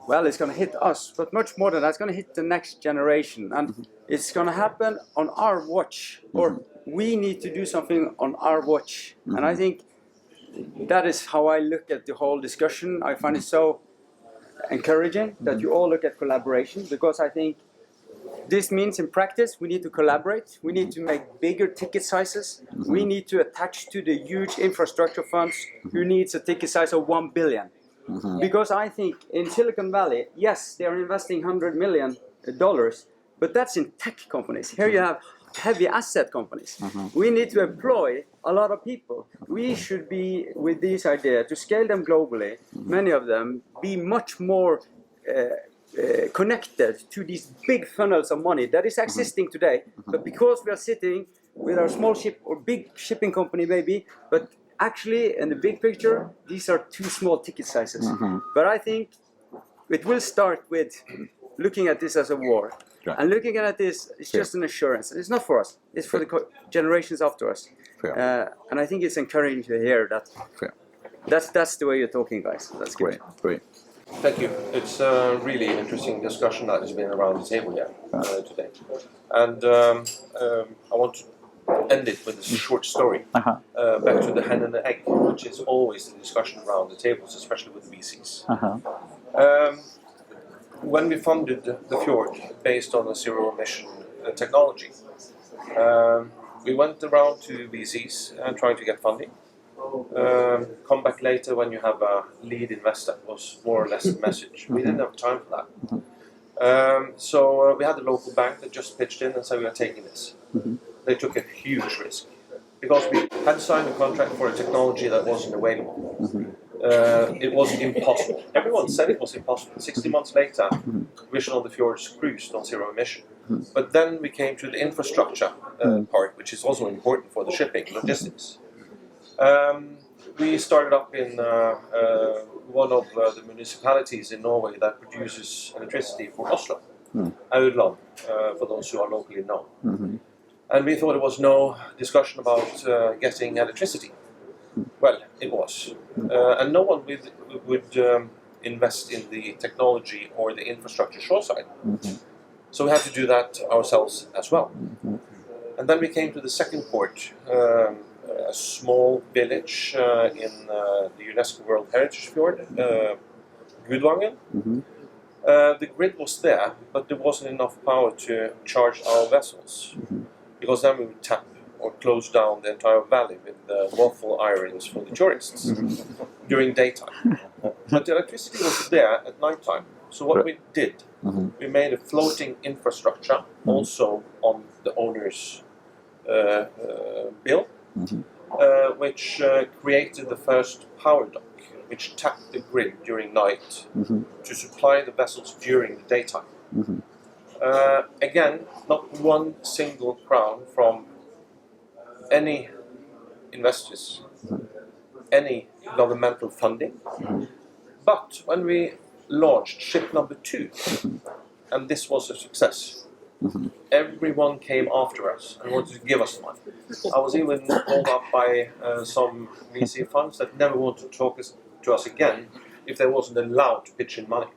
Well, it's going to hit us, but much more than that, it's going to hit the next generation, and it's going to happen on our watch, or we need to do something on our watch. And I think that is how I look at the whole discussion. I find it so encouraging that you all look at collaboration, because I think this means in practice we need to collaborate, we need to make bigger ticket sizes, we need to attach to the huge infrastructure funds who needs a ticket size of $1 billion. Because I think in Silicon Valley, yes, they are investing $100 million, but that's in tech companies. Here you have heavy asset companies. We need to employ a lot of people. We should be, with this idea, to scale them globally, many of them, be much more connected to these big funnels of money that is existing today. But because we are sitting with our small ship or big shipping company maybe, but actually, in the big picture, these are too small ticket sizes. But I think it will start with looking at this as a war. And looking at this, it's just an assurance. It's not for us. It's for the generations after us. And I think it's encouraging to hear that. That's the way you're talking, guys. That's good. Great. Thank you. It's a really interesting discussion that has been around the table here today. And I want to end it with a short story. Back to the hen and the egg, which is always the discussion around the tables, especially with the VCs. When we funded the Fjord based on a zero emission technology, we went around to VCs and trying to get funding. Come back later when you have a lead investor was more or less the message. We didn't have time for that. So we had a local bank that just pitched in and said we are taking this. They took a huge risk because we had signed a contract for a technology that wasn't available. It was impossible. Everyone said it was impossible. 60 months later, Vision on the Fjords cruised on zero emission. But then we came to the infrastructure part, which is also important for the shipping, logistics. We started up in one of the municipalities in Norway that produces electricity for Oslo, Aurland, for those who are locally known. And we thought there was no discussion about getting electricity. Well, it was. And no one would invest in the technology or the infrastructure shoreside. So we had to do that ourselves as well. And then we came to the second port, a small village in the UNESCO World Heritage Fjord, Gudvangen. The grid was there, but there wasn't enough power to charge our vessels, because then we would tap or close down the entire valley with the waffle irons for the tourists during daytime. But the electricity was there at nighttime. So what we did, we made a floating infrastructure also on the owner's bill, which created the first power dock, which tapped the grid during night to supply the vessels during the daytime. Again, not one single crown from any investors, any governmental funding. But when we launched ship number 2, and this was a success, everyone came after us and wanted to give us money. I was even called up by some VC funds that never wanted to talk to us again if they wasn't allowed to pitch in money.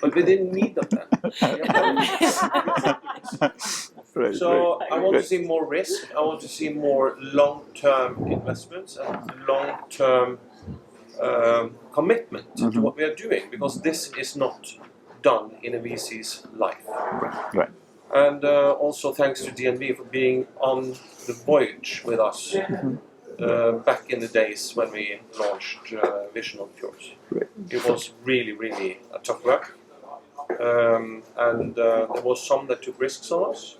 But we didn't need them then. So I want to see more risk. I want to see more long-term investments and long-term commitment to what we are doing, because this is not done in a VC's life. And also thanks to DNB for being on the voyage with us back in the days when we launched Vision on Fjords. It was really, really a tough work. And there was some that took risks on us,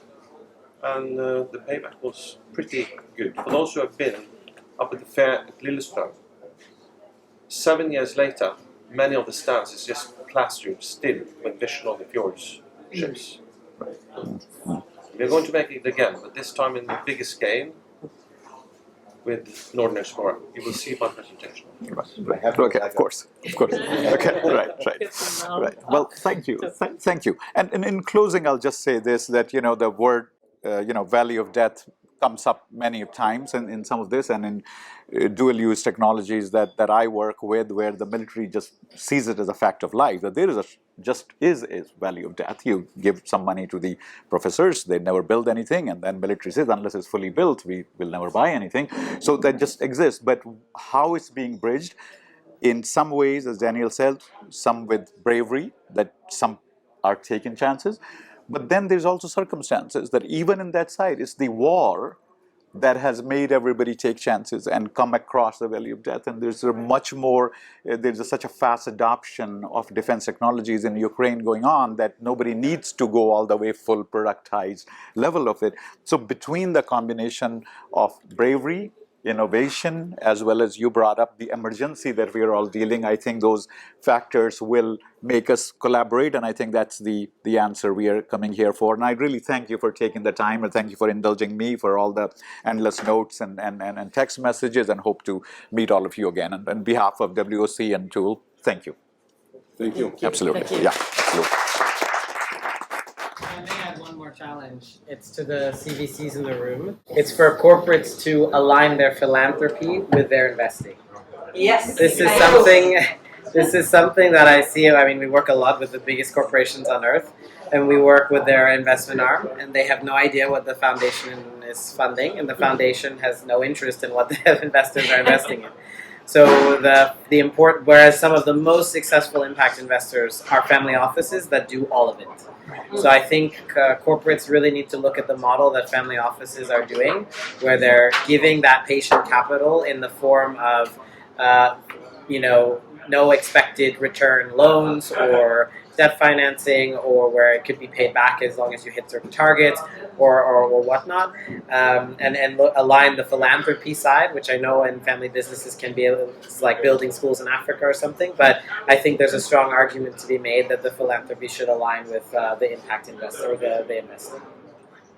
and the payback was pretty good. For those who have been up at the fair at Lillestrøm, 7 years later, many of the stands is just plastered still with Vision on the Fjords ships. We're going to make it again, but this time in the bigger scale with Northern Explorer. You will see my presentation. Okay, of course. Okay, right. Well, thank you. Thank you. And in closing, I'll just say this, that, the word, valley of death comes up many times in some of this, and in dual-use technologies that I work with, where the military just sees it as a fact of life, that there is a valley of death. You give some money to the professors, they never build anything, and then military says, unless it's fully built, we will never buy anything. So that just exists. But how it's being bridged, in some ways, as Daniel said, some with bravery, that some are taking chances. But then there's also circumstances that even in that side, it's the war that has made everybody take chances and come across the valley of death. And there's much more, there's such a fast adoption of defense technologies in Ukraine going on that nobody needs to go all the way full productized level of it. So between the combination of bravery, innovation, as well as you brought up the emergency that we are all dealing, I think those factors will make us collaborate, and I think that's the answer we are coming here for. And I really thank you for taking the time, and thank you for indulging me for all the endless notes and text messages, and hope to meet all of you again. And on behalf of WOC and Tool, thank you. Thank you. Absolutely. Thank you. Yeah, absolutely. I may add one more challenge. It's to the CVCs in the room. It's for corporates to align their philanthropy with their investing. Yes. This is something that I see. I mean, we work a lot with the biggest corporations on earth, and we work with their investment arm, and they have no idea what the foundation is funding, and the foundation has no interest in what the investors are investing in. So the important, whereas some of the most successful impact investors are family offices that do all of it. So I think corporates really need to look at the model that family offices are doing, where they're giving that patient capital in the form of, no expected return loans or debt financing, or where it could be paid back as long as you hit certain targets, or whatnot, and align the philanthropy side, which I know in family businesses can be it's like building schools in Africa or something, but I think there's a strong argument to be made that the philanthropy should align with the impact investor or the investor.